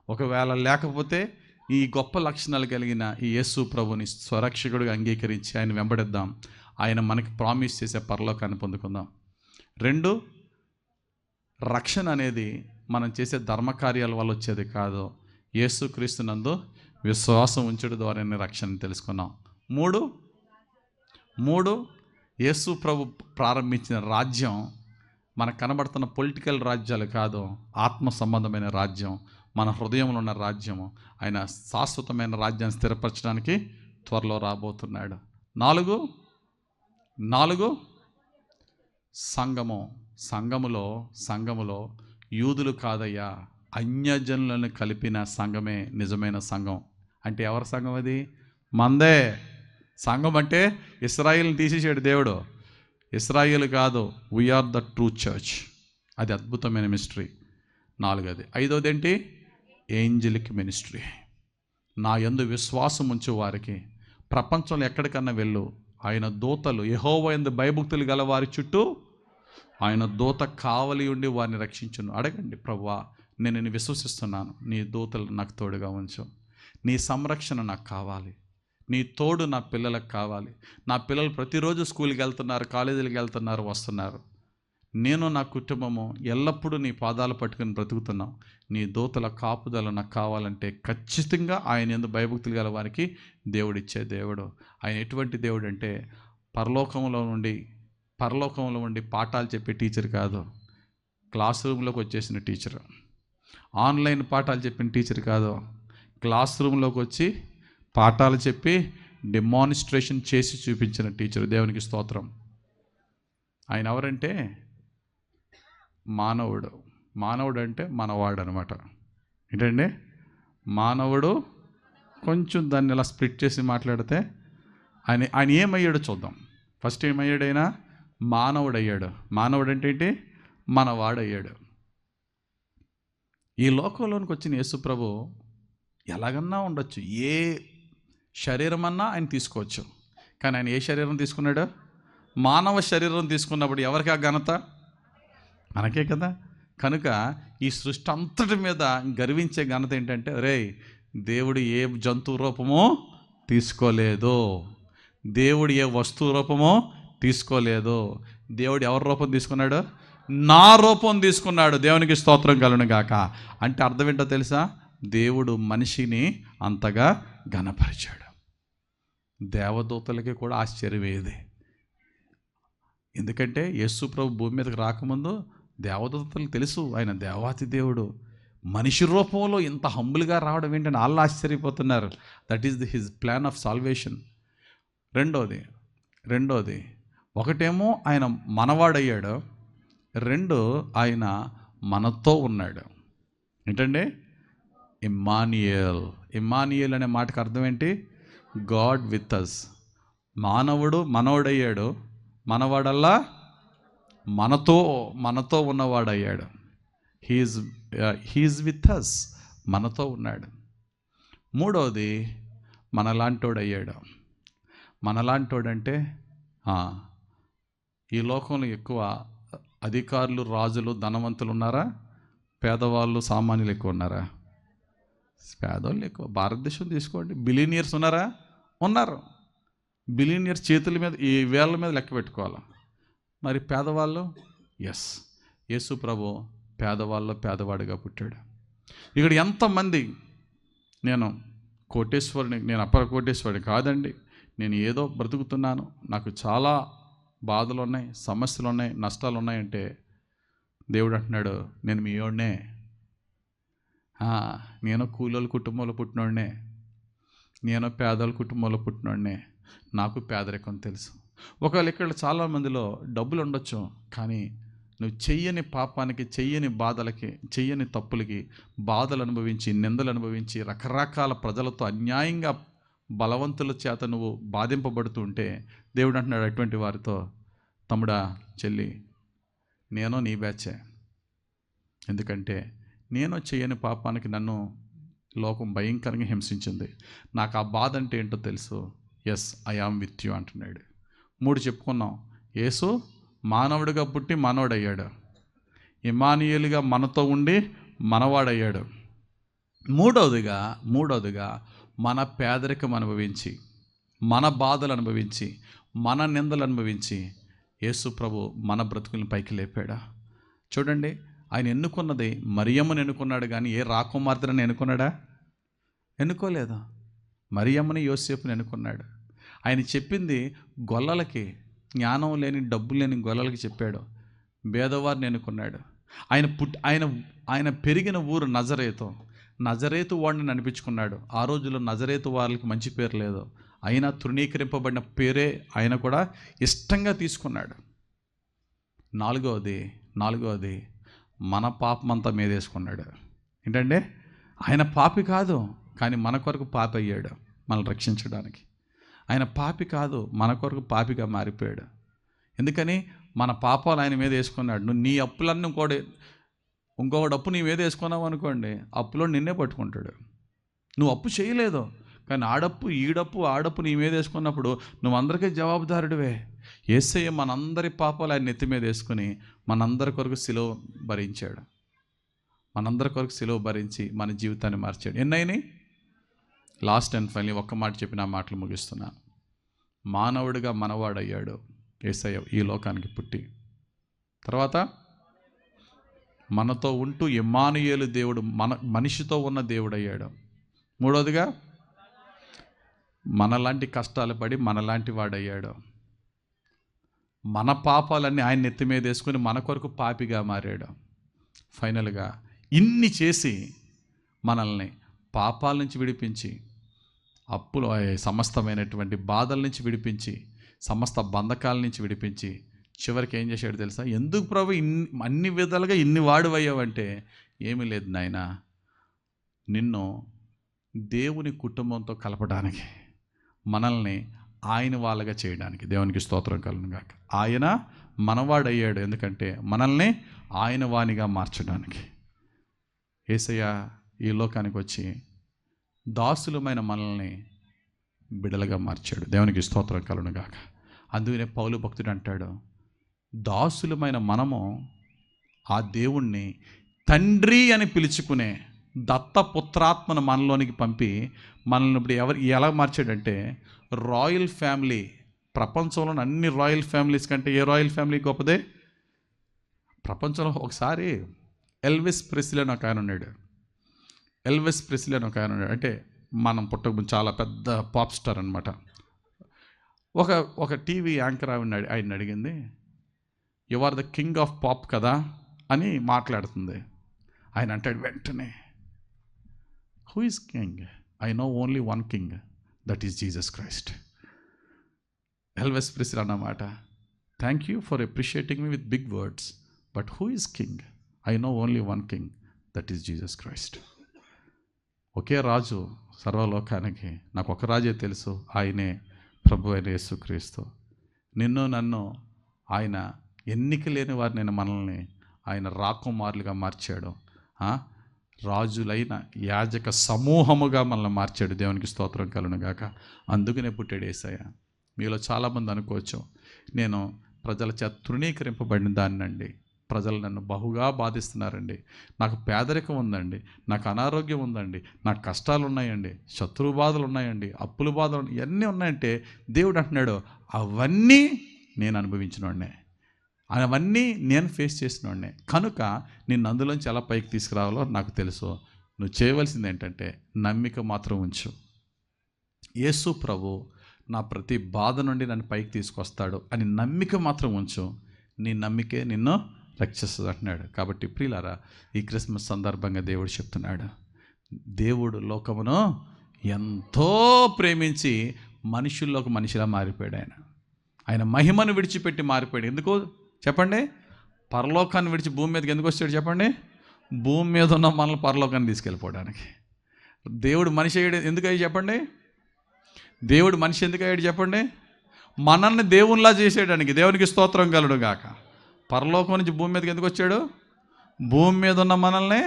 ఒకవేళ లేకపోతే ఈ గొప్ప లక్షణాలు కలిగిన ఈ యేసు ప్రభుని స్వరక్షకుడిగా అంగీకరించి ఆయన వెంబడిద్దాం. ఆయన మనకి ప్రామిస్ చేసే పరలోకాన్ని పొందుకుందాం. 2, రక్షణ అనేది మనం చేసే ధర్మకార్యాల వల్ల వచ్చేది కాదు, యేసుక్రీస్తునందు విశ్వాసం ఉంచడం ద్వారానే రక్షణ తెలుసుకున్నాం. 3 యేసు ప్రభు ప్రారంభించిన రాజ్యం మనకు కనబడుతున్న పొలిటికల్ రాజ్యాలు కాదు, ఆత్మ సంబంధమైన రాజ్యం, మన హృదయంలో ఉన్న రాజ్యము. ఆయన శాశ్వతమైన రాజ్యాన్ని స్థిరపరచడానికి త్వరలో రాబోతున్నాడు. 4 సంఘములో యూదులు కాదయ్యా, అన్యజనులను కలిపిన సంఘమే నిజమైన సంఘం. అంటే ఎవరి సంఘం అది? మందే. సంఘం అంటే ఇశ్రాయేల్ని తీసేసాడు దేవుడు. ఇశ్రాయేల్ కాదు, వీఆర్ ద ట్రూ చర్చ్. అది అద్భుతమైన మినిస్ట్రీ. 4. 5 ఏంటి? Angelic ministry. నా యందు విశ్వాసం ఉంచు వారికి ప్రపంచంలో ఎక్కడికన్నా వెళ్ళు, ఆయన దూతలు యెహోవా యందు భయభక్తులు గల వారి చుట్టూ ఆయన దూత కావలి ఉండి వారిని రక్షించును. అడగండి, ప్రభువా నేను నిన్ను విశ్వసిస్తున్నాను, నీ దూతలు నాకు తోడుగా ఉంచు, నీ సంరక్షణ నాకు కావాలి, నీ తోడు నా పిల్లలకు కావాలి. నా పిల్లలు ప్రతిరోజు స్కూల్కి వెళ్తున్నారు, కాలేజీలకు వెళ్తున్నారు, వస్తున్నారు. నేను నా కుటుంబము ఎల్లప్పుడూ నీ పాదాలు పట్టుకుని బ్రతుకుతున్నాం. నీ దూతల కాపుదల నాకు కావాలంటే ఖచ్చితంగా ఆయన యందు భయభక్తులు గల వారికి దేవుడిచ్చే దేవుడు. ఆయన ఎటువంటి దేవుడు అంటే పరలోకంలో ఉండి పాఠాలు చెప్పే టీచర్ కాదు, క్లాస్ రూమ్లోకి వచ్చేసిన టీచర్. ఆన్లైన్ పాఠాలు చెప్పిన టీచర్ కాదు, క్లాస్ రూమ్లోకి వచ్చి పాఠాలు చెప్పి డెమాన్స్ట్రేషన్ చేసి చూపించిన టీచర్. దేవునికి స్తోత్రం. ఆయన ఎవరంటే మానవుడు అంటే మనవాడు అనమాట. ఏంటండి మానవుడు? కొంచెం దాన్ని ఇలా స్ప్లిట్ చేసి మాట్లాడితే ఆయన ఏమయ్యాడో చూద్దాం. ఫస్ట్ ఏమయ్యాడు? ఆయన మానవుడు అయ్యాడు. మానవుడు అంటే ఏంటి? మనవాడయ్యాడు. ఈ లోకంలోనికి వచ్చిన యేసుప్రభు ఎలాగన్నా ఉండొచ్చు, ఏ శరీరం అన్నా ఆయన తీసుకోవచ్చు. కానీ ఆయన ఏ శరీరం తీసుకున్నాడు? మానవ శరీరం తీసుకున్నప్పుడు ఎవరికి ఆ ఘనత? మనకే కదా. కనుక ఈ సృష్టి అంతటి మీద గర్వించే ఘనత ఏంటంటే, దేవుడు ఏ జంతు రూపమో తీసుకోలేదు, దేవుడు ఏ వస్తువు రూపమో తీసుకోలేదు. దేవుడు ఎవరి రూపం తీసుకున్నాడు? నా రూపం తీసుకున్నాడు. దేవునికి స్తోత్రం కలుగును గాక. అంటే అర్థం ఏంటో తెలుసా? దేవుడు మనిషిని అంతగా ఘనపరిచాడు. దేవదూతలకి కూడా ఆశ్చర్యమేది. ఎందుకంటే యేసు ప్రభు భూమి మీదకి రాకముందు దేవదూతలకు తెలుసు ఆయన దేవాతి దేవుడు. మనిషి రూపంలో ఇంత హంబుల్గా రావడం ఏంటని వాళ్ళు ఆశ్చర్యపోతున్నారు. That is his plan of salvation. రెండోది ఒకటేమో ఆయన మనవాడయ్యాడు, ఆయన మనతో ఉన్నాడు. ఏంటంటే ఇమ్మానియేల్ అనే మాటకు అర్థం ఏంటి? God with us. మానవుడు మనవడయ్యాడు, మనవాడల్లా మనతో ఉన్నవాడయ్యాడు. హీఈస్ విత్ అస్, మనతో ఉన్నాడు. మూడవది మనలాంటోడు అయ్యాడు. మనలాంటోడంటే ఈ లోకంలో ఎక్కువ అధికారులు, రాజులు, ధనవంతులు ఉన్నారా? పేదవాళ్ళు, సామాన్యులు ఎక్కువ ఉన్నారా? పేదవాళ్ళు ఎక్కువ. భారతదేశం తీసుకోండి, బిలియనియర్స్ ఉన్నారా? ఉన్నారు. బిలియనియర్స్ చేతుల మీద, ఈ వేళ్ళ మీద లెక్క పెట్టుకోవాలి. మరి పేదవాళ్ళు? ఎస్, యేసు ప్రభు పేదవాళ్ళలో పేదవాడిగా పుట్టాడు. ఇక్కడ ఎంతమంది, నేను అప్పర కోటేశ్వరుని కాదండి, నేను ఏదో బ్రతుకుతున్నాను, నాకు చాలా బాధలు ఉన్నాయి, సమస్యలు ఉన్నాయి, నష్టాలు ఉన్నాయంటే దేవుడు అంటున్నాడు, నేను మీ వాడినే, నేను కూలోళ్ళ కుటుంబంలో పుట్టినోడినే, నేను పేదల కుటుంబంలో పుట్టినోడినే, నాకు పేదరికం తెలుసు. ఒకవేళ ఇక్కడ చాలామందిలో డబ్బులు ఉండొచ్చు, కానీ నువ్వు చెయ్యని పాపానికి, చెయ్యని బాధలకి, చెయ్యని తప్పులకి బాధలు అనుభవించి, నిందలు అనుభవించి, రకరకాల ప్రజలతో అన్యాయంగా బలవంతుల చేత నువ్వు బాధింపబడుతూ ఉంటే దేవుడు అంటున్నాడు అటువంటి వారితో, తమ్ముడా, చెల్లి, నేను నీ బ్యాచే. ఎందుకంటే నేను చేయని పాపానికి నన్ను లోకం భయంకరంగా హింసించింది, నాకు ఆ బాధ అంటే ఏంటో తెలుసు. Yes, I am with you అంటున్నాడు. 3 చెప్పుకున్నాం. యేసు మానవుడిగా పుట్టి మనవడయ్యాడు, ఇమ్మానుయేలుగా మనతో ఉండి మనవాడయ్యాడు. మూడవదిగా మన పేదరికం అనుభవించి, మన బాధలు అనుభవించి, మన నిందలు అనుభవించి యేసు ప్రభు మన బ్రతుకులను పైకి లేపాడు. చూడండి, ఆయన ఎన్నుకున్నది మరియమ్మని ఎన్నుకున్నాడు, కానీ ఏ రాకుమార్తెని ఎన్నుకున్నాడా? ఎన్నుకోలేదు. మరియమ్మని, యోసేపుని ఎన్నుకున్నాడు. ఆయన చెప్పింది గొల్లలకి, జ్ఞానం లేని, డబ్బు లేని గొల్లలకి చెప్పాడు. పేదవారిని ఎన్నుకున్నాడు. ఆయన పెరిగిన ఊరు నజరేతు వాడిని అనిపించుకున్నాడు. ఆ రోజుల్లో నజరేతు వాళ్ళకి మంచి పేరు లేదు, అయినా తృణీకరింపబడిన పేరే ఆయన కూడా ఇష్టంగా తీసుకున్నాడు. నాలుగవది మన పాపమంతా మీదేసుకున్నాడు. ఏంటంటే ఆయన పాపి కాదు, కానీ మన కొరకు పాపి అయ్యాడు మనల్ని రక్షించడానికి. ఆయన పాపి కాదు, మన కొరకు పాపిగా మారిపోయాడు. ఎందుకని? మన పాపాలు ఆయన మీద వేసుకున్నాడు. నువ్వు నీ అప్పులన్నీ కూడా, ఇంకొకటి అప్పు నీ మీద వేసుకున్నావు అనుకోండి, అప్పులో నిన్నే పట్టుకుంటాడు. నువ్వు అప్పు చేయలేదు, కానీ ఆడప్పు నీ మీద వేసుకున్నప్పుడు నువ్వు అందరికీ జవాబుదారుడివే. యేసయ్య మనందరి పాపాలు ఆయన నెత్తి మీద వేసుకుని మనందరి కొరకు సిలువ భరించాడు. మనందరి కొరకు సిలువ భరించి మన జీవితాన్ని మార్చాడు. ఎన్నైనాయి? లాస్ట్ అండ్ ఫైనలీ ఒక్క మాట చెప్పి నా మాటలు ముగిస్తున్నాను. మానవుడిగా మనవాడయ్యాడు యేసయ్య ఈ లోకానికి పుట్టి. తర్వాత మనతో ఉంటూ ఇమ్మానుయేలు దేవుడు, మనిషితో ఉన్న దేవుడు అయ్యాడు. మూడోదిగా మనలాంటి కష్టాలు పడి మనలాంటి వాడయ్యాడు. మన పాపాలన్నీ ఆయన నెత్తి మీద వేసుకుని మన కొరకు పాపిగా మారాడు. ఫైనల్గా ఇన్ని చేసి మనల్ని పాపాల నుంచి విడిపించి, అప్పులు సమస్తమైనటువంటి బాధల నుంచి విడిపించి, సమస్త బంధకాల నుంచి విడిపించి చివరికి ఏం చేశాడు తెలుసా? ఎందుకు ప్రభు అన్ని విధాలుగా ఇన్ని వాడువయ్యావంటే, ఏమీ లేదు నాయన, నిన్ను దేవుని కుటుంబంతో కలపడానికి, మనల్ని ఆయన వాళ్ళగా చేయడానికి. దేవునికి స్తోత్రం కలుగును గాక. ఆయన మనవాడయ్యాడు ఎందుకంటే మనల్ని ఆయన వానిగా మార్చడానికి. యేసయ్య ఈ లోకానికి వచ్చి దాసులమైన మనల్ని బిడలుగా మార్చాడు. దేవునికి స్తోత్రం కలుగును గాక. అందుకనే పౌలు భక్తుడు అంటాడు, దాసులమైన మనము ఆ దేవుణ్ణి తండ్రి అని పిలుచుకునే దత్తపుత్రాత్మను మనలోనికి పంపి మనల్ని ఇప్పుడు ఎలా మార్చాడంటే, రాయల్ ఫ్యామిలీ, ప్రపంచంలోని అన్ని రాయల్ ఫ్యామిలీస్ కంటే ఏ రాయల్ ఫ్యామిలీ గొప్పదే? ప్రపంచంలో ఒకసారి ఎల్విస్ ప్రెస్లీ అని ఒక ఆయన ఉన్నాడు. ఎల్విస్ ప్రెస్లీ అని ఒక ఆయన ఉన్నాడు. అంటే మనం పుట్టకముందు చాలా పెద్ద పాప్ స్టార్ అనమాట. ఒక టీవీ యాంకర్ ఆయన అడిగింది, you are the king of pop కదా అని మాట్లాడుతుంది. ఆయన అంటాడు వెంటనే, who is king? I know only one king, that is Jesus Christ. Elvis Presley అన్నమాట. Thank you for appreciating me with big words, but who is king? I know only one king, that is Jesus Christ. ఒకే రాజు సర్వలోకానికి, నాకు ఒక రాజే తెలుసు, ఆయనే ప్రభు అయిన యేసుక్రీస్తు. నిన్ను నన్ను ఆయన ఎన్నిక లేని వారిని మనల్ని ఆయన రాకుమారులుగా మార్చాడు. రాజులైన యాజక సమూహముగా మనల్ని మార్చాడు. దేవునికి స్తోత్రం కలుగును గాక. అందుకనే పుట్టాడు యేసయ్య. మీలో చాలామంది అనుకోవచ్చు, నేను ప్రజల చేత తృణీకరింపబడిన దాన్నండి, ప్రజలు నన్ను బహుగా బాధిస్తున్నారండి, నాకు పేదరికం ఉందండి, నాకు అనారోగ్యం ఉందండి, నాకు కష్టాలు ఉన్నాయండి, శత్రు బాధలు ఉన్నాయండి, అప్పుల బాధలు ఇవన్నీ ఉన్నాయంటే దేవుడు అంటున్నాడు, అవన్నీ నేను అనుభవించినోడ్నే, అవన్నీ నేను ఫేస్ చేసినోడ్నే, కనుక నిన్ను అందులోంచి ఎలా పైకి తీసుకురావాలో నాకు తెలుసు. నువ్వు చేయవలసింది ఏంటంటే నమ్మిక మాత్రం ఉంచు. యేసు ప్రభు నా ప్రతి బాధ నుండి నన్ను పైకి తీసుకొస్తాడు అని నమ్మిక మాత్రం ఉంచు. నీ నమ్మికే నిన్ను రక్షిస్తుంది అంటున్నాడు. కాబట్టి ప్రియులారా, ఈ క్రిస్మస్ సందర్భంగా దేవుడు చెప్తున్నాడు, దేవుడు లోకమును ఎంతో ప్రేమించి మనుషుల్లోకి మనిషిలా మారిపోయాడు. ఆయన మహిమను విడిచిపెట్టి మారిపోయాడు. ఎందుకు చెప్పండి? పరలోకాన్ని విడిచి భూమి మీదకి ఎందుకు వచ్చాడు చెప్పండి? భూమి మీద ఉన్న మనల్ని పరలోకాన్ని తీసుకెళ్ళిపోవడానికి. దేవుడు మనిషి అయ్యాడు ఎందుకు అయ్యి చెప్పండి? దేవుడు మనిషి ఎందుకు అయ్యాడు చెప్పండి? మనల్ని దేవునిలా చేసేయడానికి. దేవునికి స్తోత్రం కలుగును గాక. పరలోకం నుంచి భూమి మీదకి ఎందుకు వచ్చాడు? భూమి మీద ఉన్న మనల్ని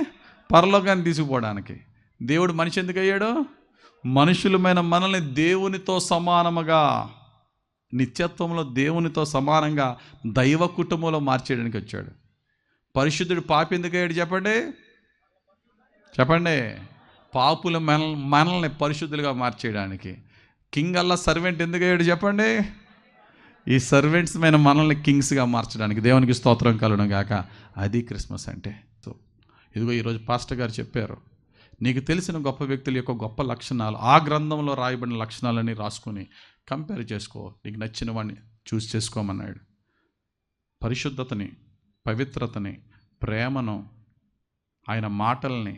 పరలోకాన్ని తీసుకుపోవడానికి. దేవుడు మనిషి ఎందుకు అయ్యాడు? మనుషులమైన మనల్ని దేవునితో సమానముగా, నిత్యత్వంలో దేవునితో సమానంగా దైవ కుటుంబంలో మార్చేయడానికి వచ్చాడు. పరిశుద్ధుడు పాపి ఎందుకు అయ్యాడు చెప్పండి? చెప్పండి. పాపుల మనల్ని పరిశుద్ధులుగా మార్చేయడానికి. కింగ్ అల్లా సర్వెంట్ ఎందుకు అయ్యాడు చెప్పండి? ఈ సర్వెంట్స్ మీద మనల్ని కింగ్స్గా మార్చడానికి. దేవునికి స్తోత్రం కలుగును గాక. అది క్రిస్మస్ అంటే. సో ఇదిగో ఈరోజు పాస్టర్ గారు చెప్పారు, నీకు తెలిసిన గొప్ప వ్యక్తుల యొక్క గొప్ప లక్షణాలు, ఆ గ్రంథంలో రాయబడిన లక్షణాలని రాసుకొని కంపేర్ చేసుకో, నీకు నచ్చిన వాడిని చూస్ చేసుకోమన్నాడు. పరిశుద్ధతని, పవిత్రతని, ప్రేమను, ఆయన మాటల్ని,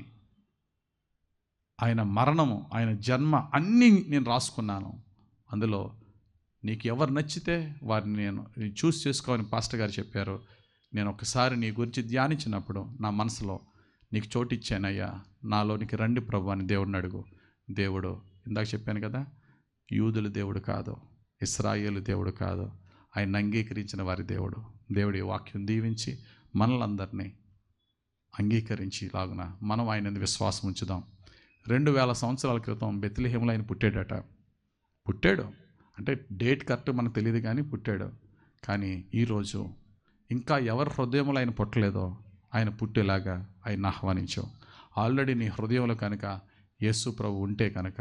ఆయన మరణము, ఆయన జన్మ అన్నీ నేను రాసుకున్నాను. అందులో నీకు ఎవరు నచ్చితే వారిని నేను చూస్ చేసుకోమని పాస్టర్ గారు చెప్పారు. నేను ఒకసారి నీ గురించి ధ్యానించినప్పుడు నా మనసులో నీకు చోటు ఇచ్చానయ్యా, నాలోనికి రండి ప్రభు అని దేవుడిని అడుగు. దేవుడు ఇందాక చెప్పాను కదా, యూదుల దేవుడు కాదు, ఇశ్రాయేలు దేవుడు కాదు, ఆయన అంగీకరించిన వారి దేవుడు. దేవుడి వాక్యం దీవించి మనలందరినీ అంగీకరించి లాగున మనం ఆయన విశ్వాసం ఉంచుదాం. 2000 సంవత్సరాల క్రితం బెత్లెహేములో ఆయన పుట్టాడు. అంటే డేట్ కరెక్ట్ మనకు తెలియదు కానీ పుట్టాడు. కానీ ఈరోజు ఇంకా ఎవరి హృదయంలో ఆయన పుట్టలేదో ఆయన పుట్టేలాగా ఆయన ఆహ్వానించావు. ఆల్రెడీ నీ హృదయంలో కనుక యేసు ప్రభు ఉంటే కనుక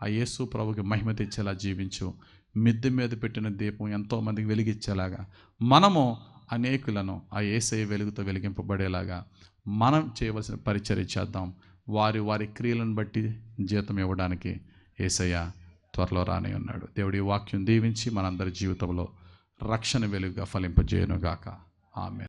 ఆ యేసు ప్రభుకి మహిమ తెచ్చేలా జీవించు. మిద్దె మీద పెట్టిన దీపం ఎంతోమందికి వెలిగించేలాగా మనము అనేకులను ఆ యేసయ్య వెలుగుతో వెలిగింపబడేలాగా మనం చేయవలసిన పరిచర్య చేద్దాం. వారి క్రియలను బట్టి జీతం ఇవ్వడానికి యేసయ్య త్వరలో రానే ఉన్నాడు. దేవుడి వాక్యం దీవించి మనందరి జీవితంలో రక్షణ వెలుగుగా ఫలింపజేయునుగాక. ఆమేన్.